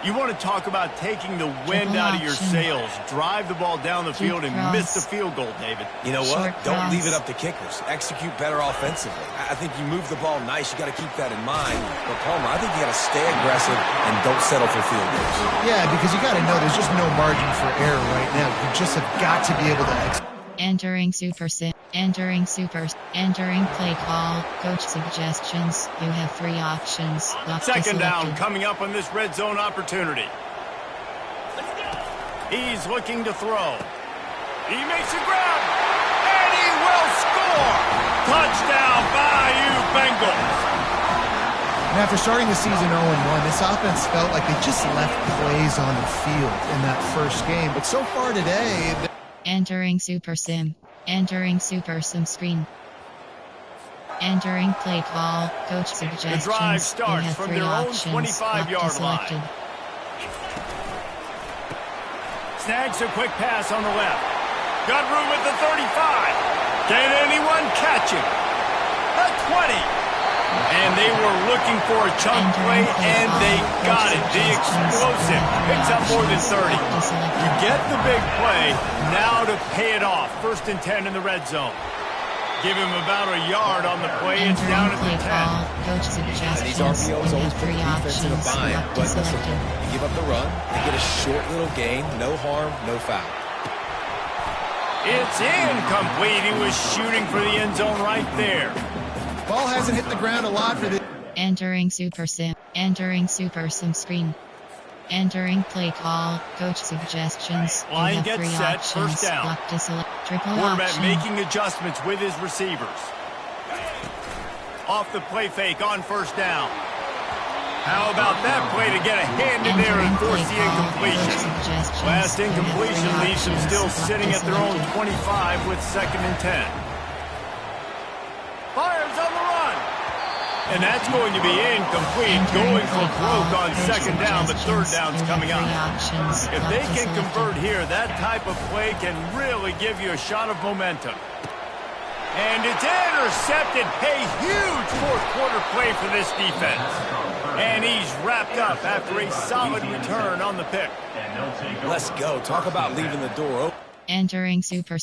You want to talk about taking the wind out of your sails. Drive the ball down the field and miss the field goal, David. You know what? Don't leave it up to kickers. Execute better offensively. I think you move the ball nice. You got to keep that in mind. But Palmer, I think you got to stay aggressive and don't settle for field goals. Yeah, because you got to know there's just no margin for error right now. You just have got to be able to execute. Entering Super Sim. Entering play call. Coach suggestions. You have 3 options. 2nd down coming up on this red zone opportunity. He's looking to throw. He makes a grab. And he will score. Touchdown, Bayou Bengals. And after starting the season 0-1, this offense felt like they just left plays on the field in that first game. But so far today... Entering Super Sim. Entering Super Sim screen. Entering play call. Coach suggestions. The drive starts from their own 25-yard line. Snags a quick pass on the left. Got room at the 35. Can anyone catch him? The 20. And they were looking for a chunk play, and they got it. The explosive picks up more than 30. You get the big play, now to pay it off. 1st and 10 in the red zone. Give him about a yard on the play. It's down at the 10. These RPOs always put the defense in a bind, but listen, you give up the run, you get a short little gain, no harm, no foul. It's incomplete. He was shooting for the end zone right there. Ball hasn't hit the ground a lot for this. Entering Super Sim. Entering Super Sim screen. Entering play call. Coach suggestions. Line gets set. Options. 1st down. Block to select. Triple Quarterback option. making adjustments with his receivers. Off the play fake on 1st down. How about that play to get a hand in there and force the incompletion? Last incompletion leaves them still sitting at their own 25 with 2nd and 10. Fires on the run. And that's going to be incomplete. Going for broke on 2nd down, but 3rd down's coming up. If they can convert here, that type of play can really give you a shot of momentum. And it's intercepted. A huge 4th quarter play for this defense. And he's wrapped up after a solid return on the pick. Let's go. Talk about leaving the door open. Entering Super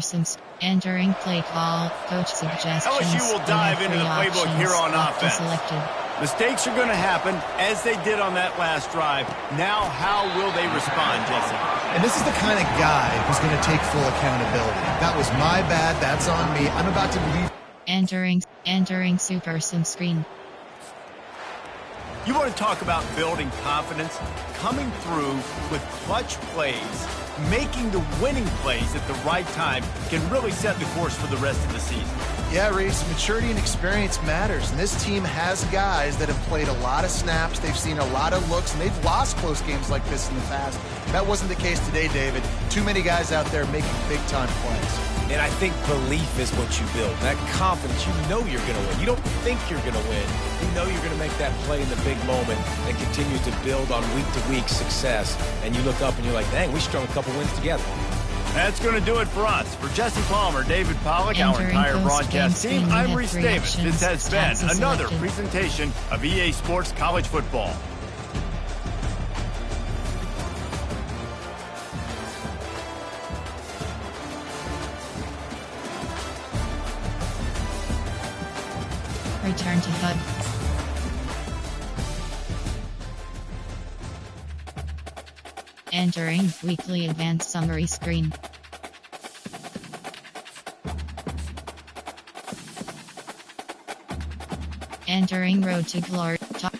Sims. Entering play call. Coach suggestions. LSU will dive into the playbook here on offense. Mistakes are going to happen, as they did on that last drive. Now, how will they respond, Jesse? And this is the kind of guy who's going to take full accountability. That was my bad. That's on me. I'm about to leave. Entering Super Sim screen. You want to talk about building confidence? Coming through with clutch plays, making the winning plays at the right time can really set the course for the rest of the season. Yeah, Reese, maturity and experience matters. And this team has guys that have played a lot of snaps. They've seen a lot of looks, and they've lost close games like this in the past. That wasn't the case today, David. Too many guys out there making big-time plays. And I think belief is what you build. That confidence, you know you're going to win. You don't think you're going to win. You know you're going to make that play in the big moment and continue to build on week-to-week success. And you look up and you're like, dang, we strung a couple wins together. That's going to do it for us. For Jesse Palmer, David Pollack, our entire broadcast team, I'm Reese Davis. This has been another presentation of EA Sports College Football. Return to HUD. Entering weekly advanced summary screen. Entering Road to Glory. Top.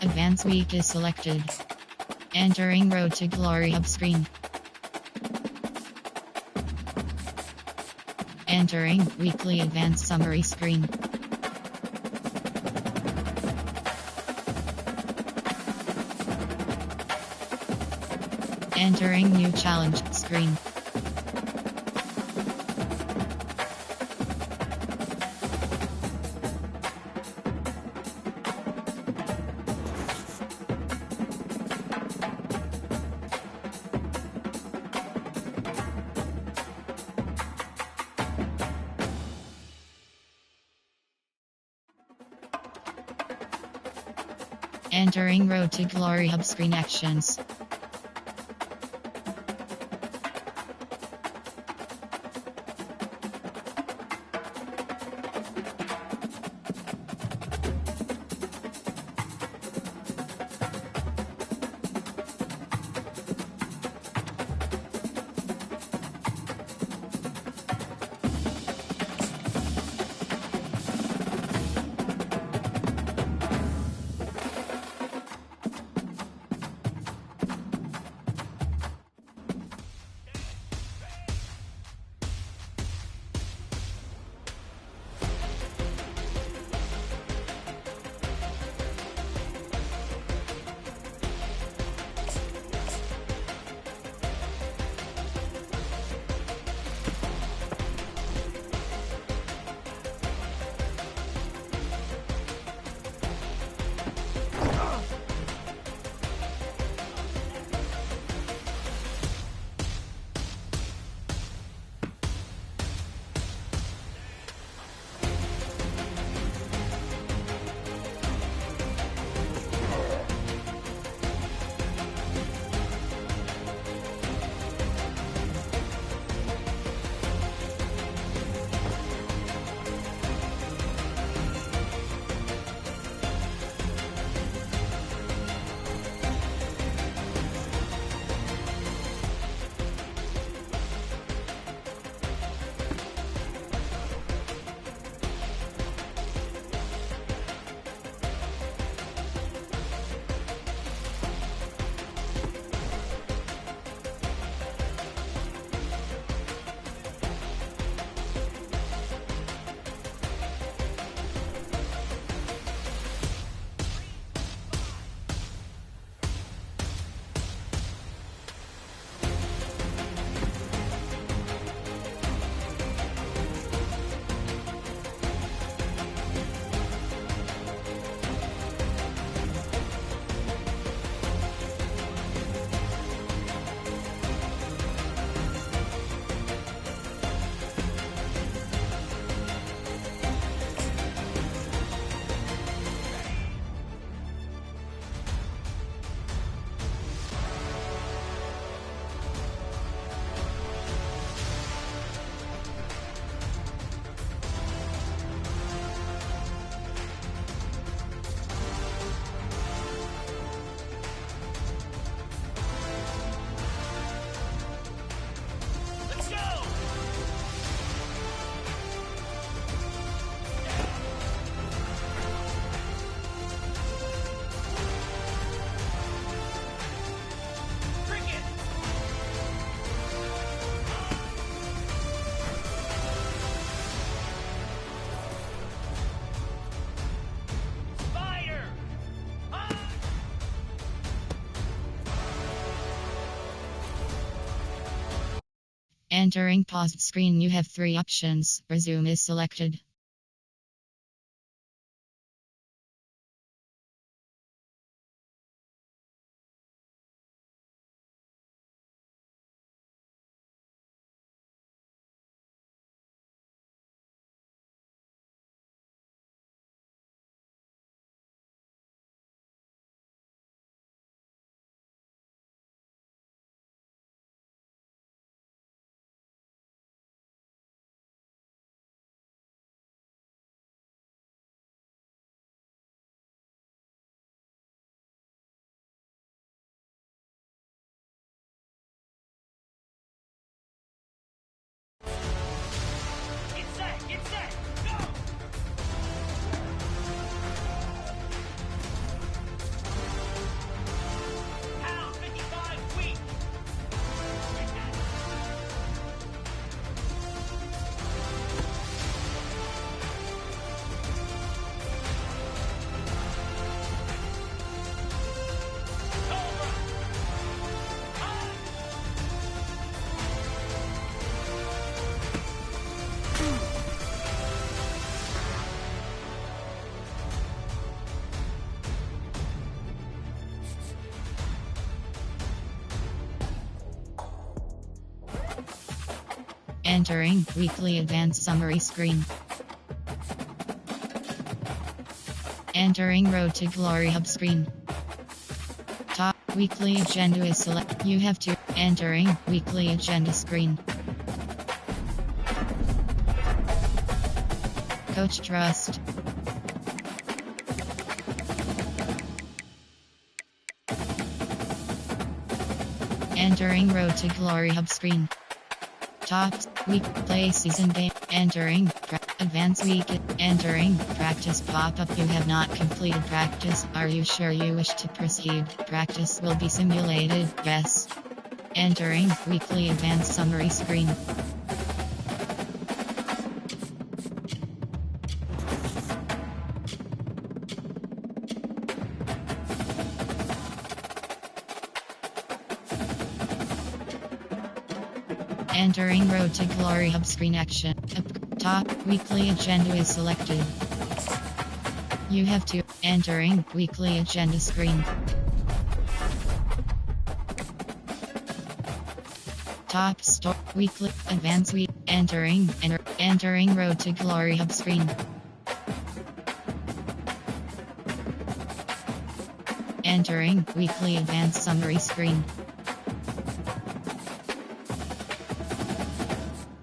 Advanced week is selected. Entering Road to Glory hub screen. Entering weekly advanced summary screen. Entering new challenge screen. Entering Road to Glory hub screen actions. Entering paused screen, you have 3 options. Resume is selected. Get set, go! Pound 55, Yeet. Cobra. Entering weekly advanced summary screen. Entering Road to Glory Hub screen. Top weekly agenda is select. You have to entering weekly agenda screen. Coach Trust. Entering Road to Glory Hub screen. Tops, week, play season game, entering, advance week, entering, practice pop-up. You have not completed practice. Are you sure you wish to proceed? Practice will be simulated, yes. Entering, weekly advanced summary screen. Entering Road to Glory Hub screen action. Top weekly agenda is selected. You have to entering weekly agenda screen. Top store weekly advance week entering entering Road to Glory Hub screen. Entering weekly advanced summary screen.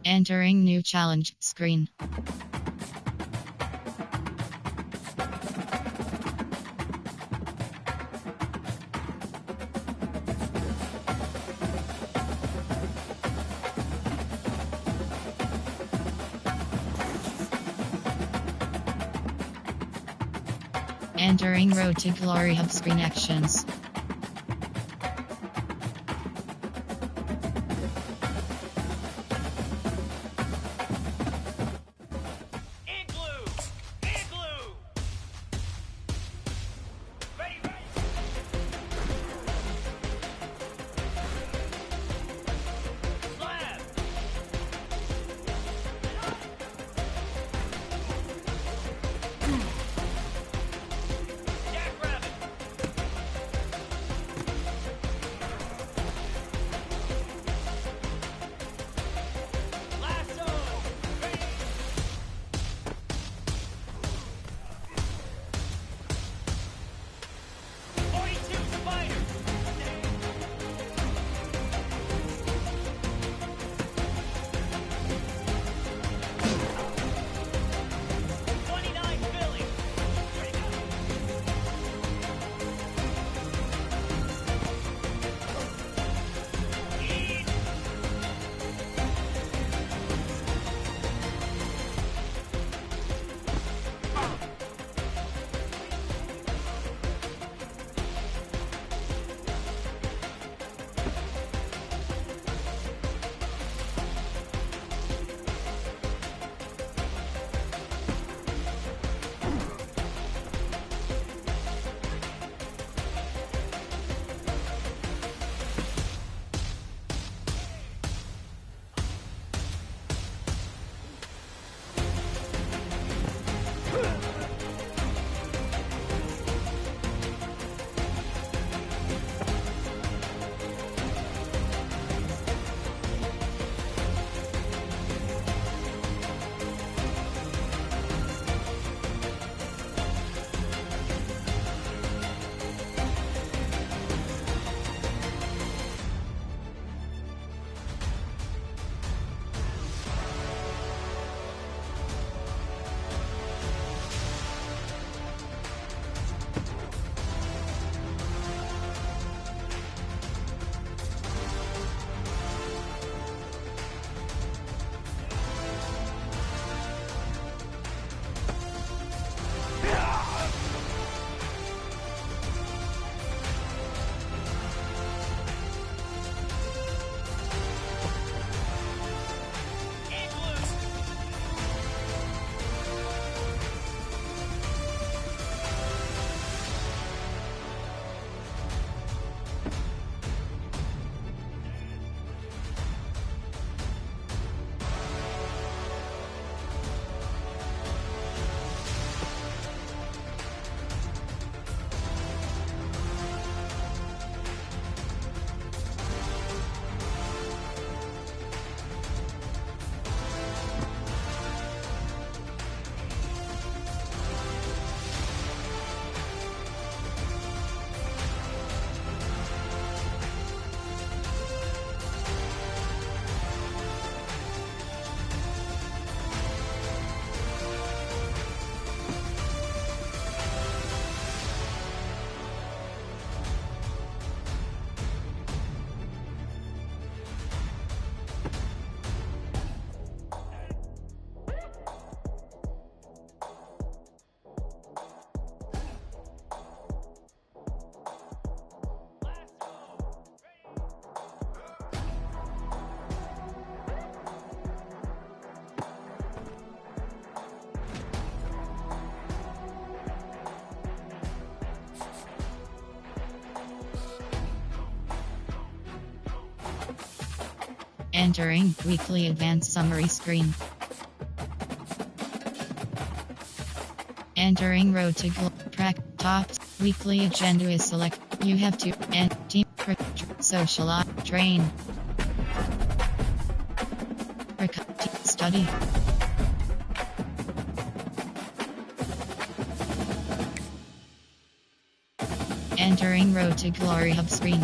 Entering new challenge screen. Entering Road to Glory Hub screen actions. Entering weekly advanced summary screen. Entering road to tops. Weekly agenda is select. You have to end team social train. Study. Entering road to glory hub screen.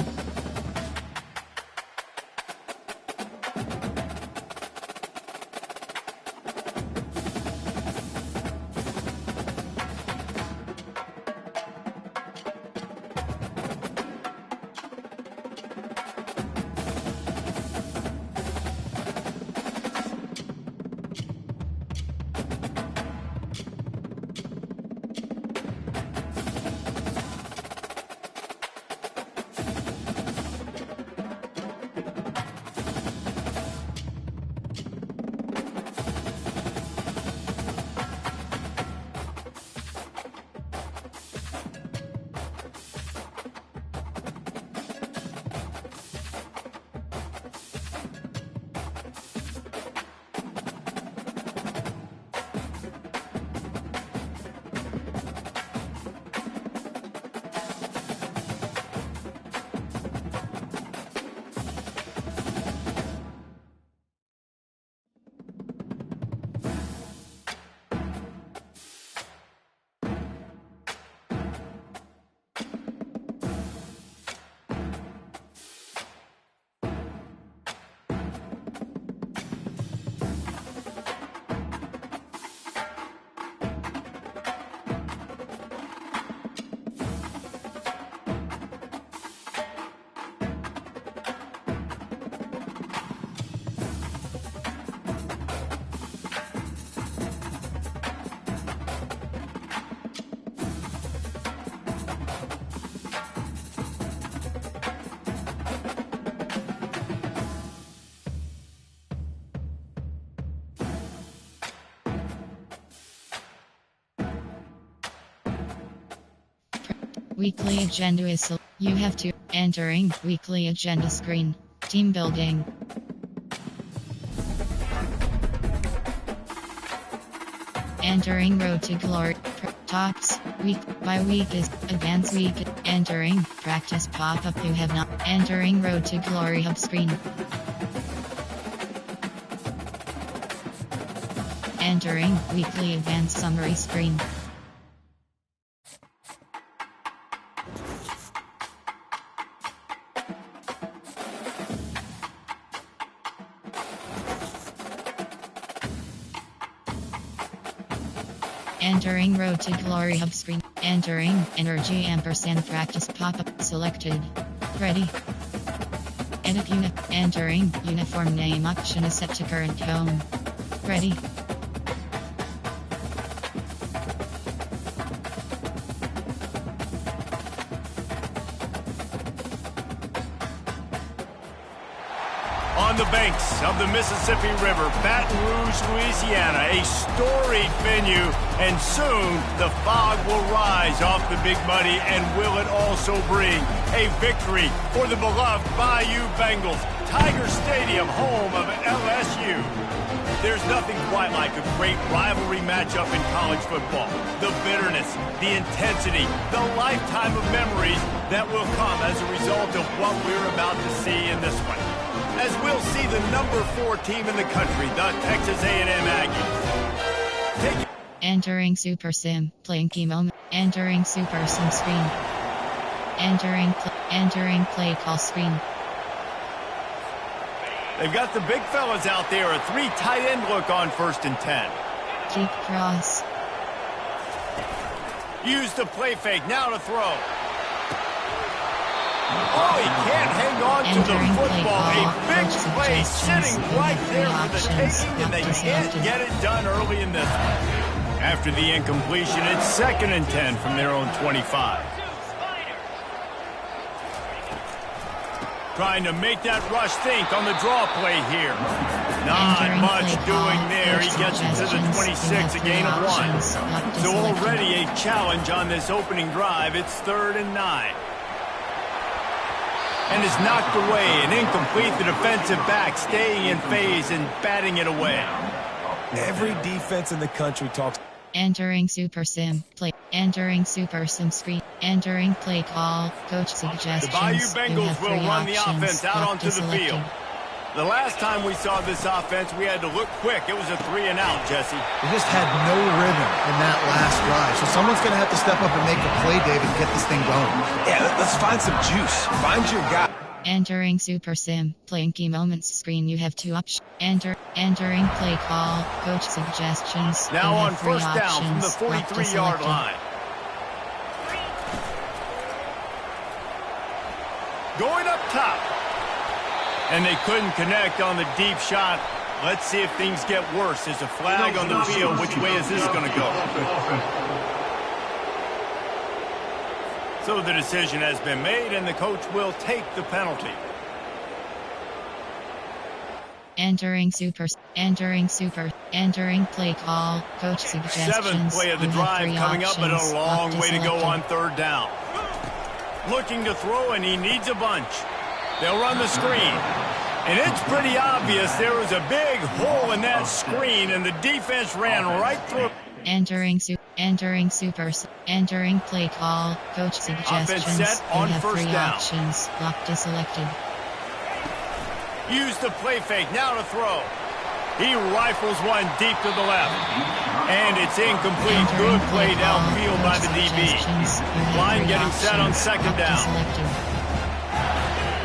Weekly agenda is you have to entering weekly agenda screen. Team building. Entering road to glory. Tops. Week by week is advanced week. Entering practice pop-up. You have not entering road to glory hub screen. Entering weekly advanced summary screen. Entering road to glory hub screen. Entering energy ampersand practice pop-up selected. Ready. Edit entering uniform name option is set to current home. Ready. On the banks of the Mississippi River, Baton Rouge, Louisiana, a storied venue, and soon the fog will rise off the Big Muddy, and will it also bring a victory for the beloved Bayou Bengals, Tiger Stadium, home of LSU. There's nothing quite like a great rivalry matchup in college football. The bitterness, the intensity, the lifetime of memories that will come as a result of what we're about to see in this one. As we'll see the number 4 team in the country, the Texas A&M Aggies. Entering Super Sim, playing key moment. Entering Super Sim screen. Entering play call screen. They've got the big fellas out there, a 3 tight end look on 1st and 10. Keep cross. Use the play fake, now to throw. Oh, he can't hang on to the football. A big play sitting right there for the taking, and they can't get it done early in this one. After the incompletion, it's 2nd and 10 from their own 25. Trying to make that rush think on the draw play here. Not much doing there. He gets it to the 26, a gain of 1. So already a challenge on this opening drive. It's 3rd and 9. and is knocked away and incomplete. The defensive back staying in phase and batting it away. Every defense in the country talks. Entering Super Sim play. Entering Super Sim screen. Entering play call. Coach suggestions. The Bayou You Bengals have will three run the options. offense out Lock onto the selected. field. The last time we saw this offense, we had to look quick. It was a 3-and-out, Jesse. They just had no rhythm in that last drive. So someone's going to have to step up and make a play, David, and get this thing going. Yeah, let's find some juice. Find your guy. Entering Super Sim playing key moments screen. You have two options. Entering play call. Coach suggestions. Now You on have three first down from the options. Lock 43-yard selected. line. Going up top. And they couldn't connect on the deep shot. Let's see if things get worse. There's a flag on the field. Which way is this going to go? So the decision has been made, and the coach will take the penalty. Entering play call. Coach suggestions. Seventh play of the You have drive three coming up, but options. a long Lock way to go selected. on third down. Looking to throw, and he needs a bunch. They'll run the screen. And it's pretty obvious there was a big hole in that screen, and the defense ran right through. Entering play call. Coach suggestions. set on You have first three down. options. Lock selected. Use the play fake, now to throw. He rifles one deep to the left. And it's incomplete. Entering Good play call. downfield by Coach the DB. suggestions. You have Line three getting set on options. second Lock down. selected.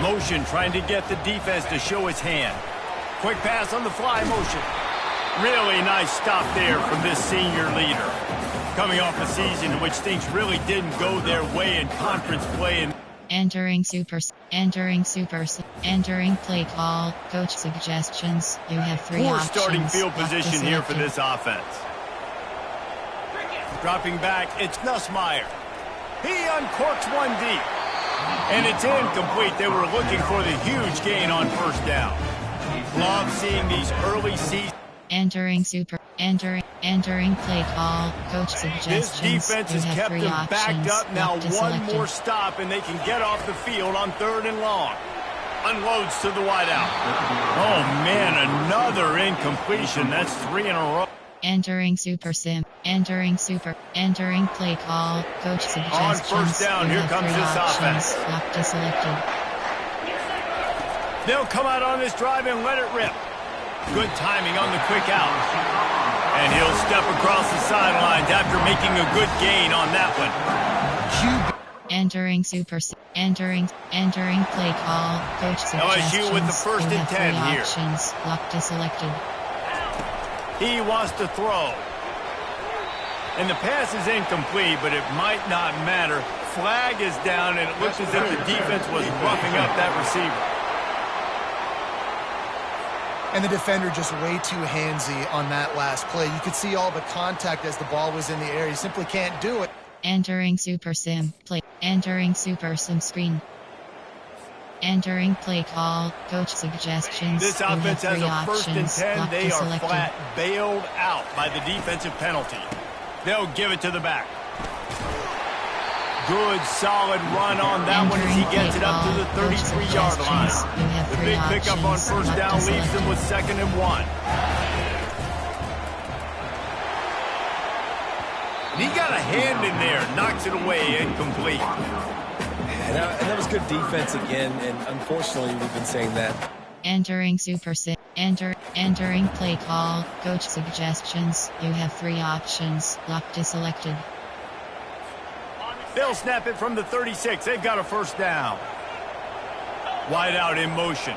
Motion trying to get the defense to show his hand. Quick pass on the fly motion. Really nice stop there from this senior leader. Coming off a season in which things really didn't go their way in conference play. And Entering play call. Coach suggestions. You have three poor options. starting field Lock position here for selected. this offense. Dropping back, it's Nussmeier. He uncorks one deep. And it's incomplete. They were looking for the huge gain on first down. Love seeing these early season. Entering play call. Coach This suggestions. defense You has have kept three them options. backed up. Now Lock one selected. more stop, and they can get off the field on third and long. Unloads to the wideout. Oh, man, another incompletion. That's 3 in a row. Entering play call. Coach suggestions. On first down, You here have comes three this options. offense. Lock selected. They'll come out on this drive and let it rip. Good timing on the quick out. And he'll step across the sidelines after making a good gain on that one. Entering play call. Coach suggestions. LSU with the first You and have 10 three here. options. Lock selected. He wants to throw. And the pass is incomplete, but it might not matter. Flag is down, and it looks as if the defense was roughing up that receiver. And the defender just way too handsy on that last play. You could see all the contact as the ball was in the air. You simply can't do it. Entering Super Sim play. Entering Super Sim screen. Entering play call. Coach suggestions. This You have offense has three a first and options. 10. Lock They are selected. flat bailed out by the defensive penalty. They'll give it to the back. Good, solid run on that one as he gets it up to the 33-yard line. The big pickup on first down leaves them with 2nd and 1. And he got a hand in there, knocks it away, incomplete. And that was good defense again, and unfortunately we've been saying that. Entering Super Sim. Entering play call. Coach suggestions. You have three options. Lock selected. They'll snap it from the 36. They've got a first down. Wide out in motion.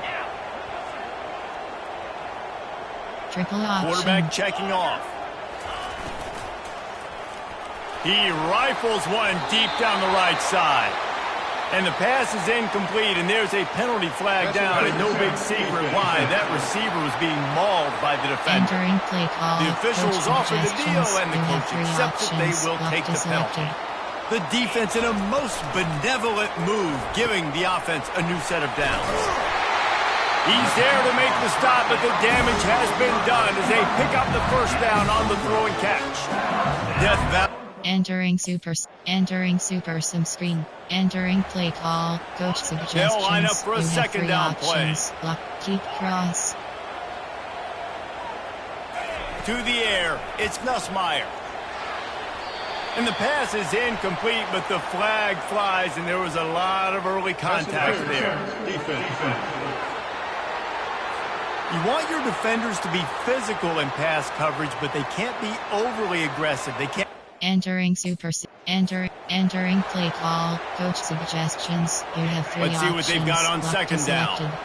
Triple option. Quarterback checking off. He rifles one deep down the right side. And the pass is incomplete, and there's a penalty flag down, and no big secret why. That receiver was being mauled by the defender. Entering play call. The officials Coach offer the deal, suggestions. and the You have coach three accepts that they options. will Lock take the penalty. selected. The defense in a most benevolent move, giving the offense a new set of downs. He's there to make the stop, but the damage has been done as they pick up the first down on the throw and catch. Death Valley. Entering super sim screen. Entering play call. Coach suggestions. They'll line up for a You have second three down options. play. Block, keep, cross. To the air, it's Nussmeier. And the pass is incomplete, but the flag flies, and there was a lot of early contact there. You want your defenders to be physical in pass coverage, but they can't be overly aggressive. They can't. Entering entering play call. Coach suggestions. You have three Let's see options. what they've got on Block second down. selected.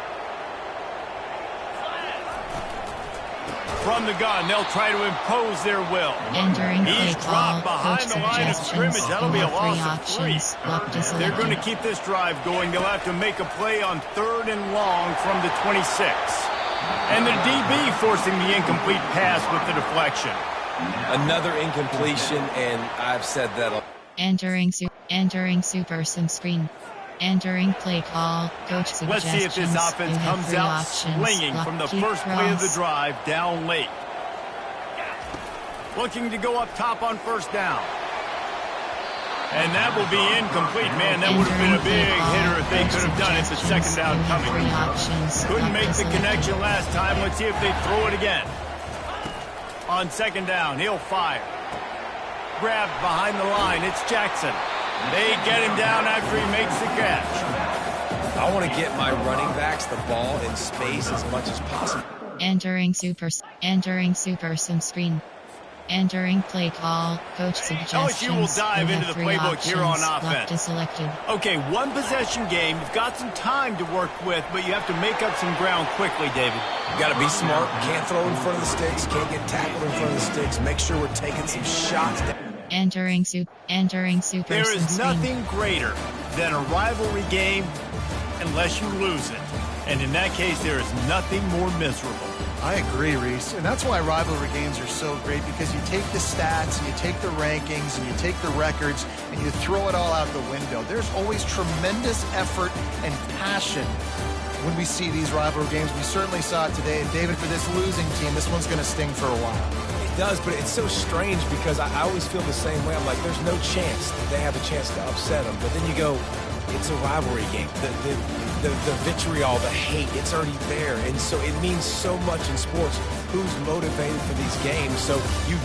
From the gun, they'll try to impose their will. Entering play He's call. dropped behind Coach the line of suggestions. scrimmage. That'll You be a have three loss of 3. options. Block deselected. They're going to keep this drive going. They'll have to make a play on 3rd and long from the 26. And the DB forcing the incomplete pass with the deflection. Another incompletion, and I've said that. Entering super sim screen. Entering play call. Coach suggestions. Let's see if this offense You have comes three out options. swinging Block, from the keep, first play of the cross. drive down late. Looking to go up top on 1st down. And that will be incomplete. Man, that would have been a big hitter if they could have done it. The 2nd down coming. Couldn't make the connection last time. Let's see if they throw it again. On 2nd down, he'll fire. Grabbed behind the line. It's Jackson. They get him down after he makes the catch. I want to get my running backs the ball in space as much as possible. Entering super sim screen. Entering play call. Coach suggestions. LSU will dive You into have the three playbook here on options. Block offense. deselected. Okay, 1 possession game. You've got some time to work with, but you have to make up some ground quickly, David. You got to be smart. Can't throw in front of the sticks. Can't get tackled in front of the sticks. Make sure we're taking some shots. Entering super There sim is screen. nothing greater than a rivalry game unless you lose it. And in that case, there is nothing more miserable. I agree, Reese. And that's why rivalry games are so great, because you take the stats and you take the rankings and you take the records and you throw it all out the window. There's always tremendous effort and passion when we see these rivalry games. We certainly saw it today. And David, for this losing team, this one's going to sting for a while. It does, but it's so strange because I always feel the same way. I'm like, there's no chance that they have a chance to upset them. But then you go, it's a rivalry game. The vitriol, the hate, it's already there. And so it means so much in sports. Who's motivated for these games? So you do.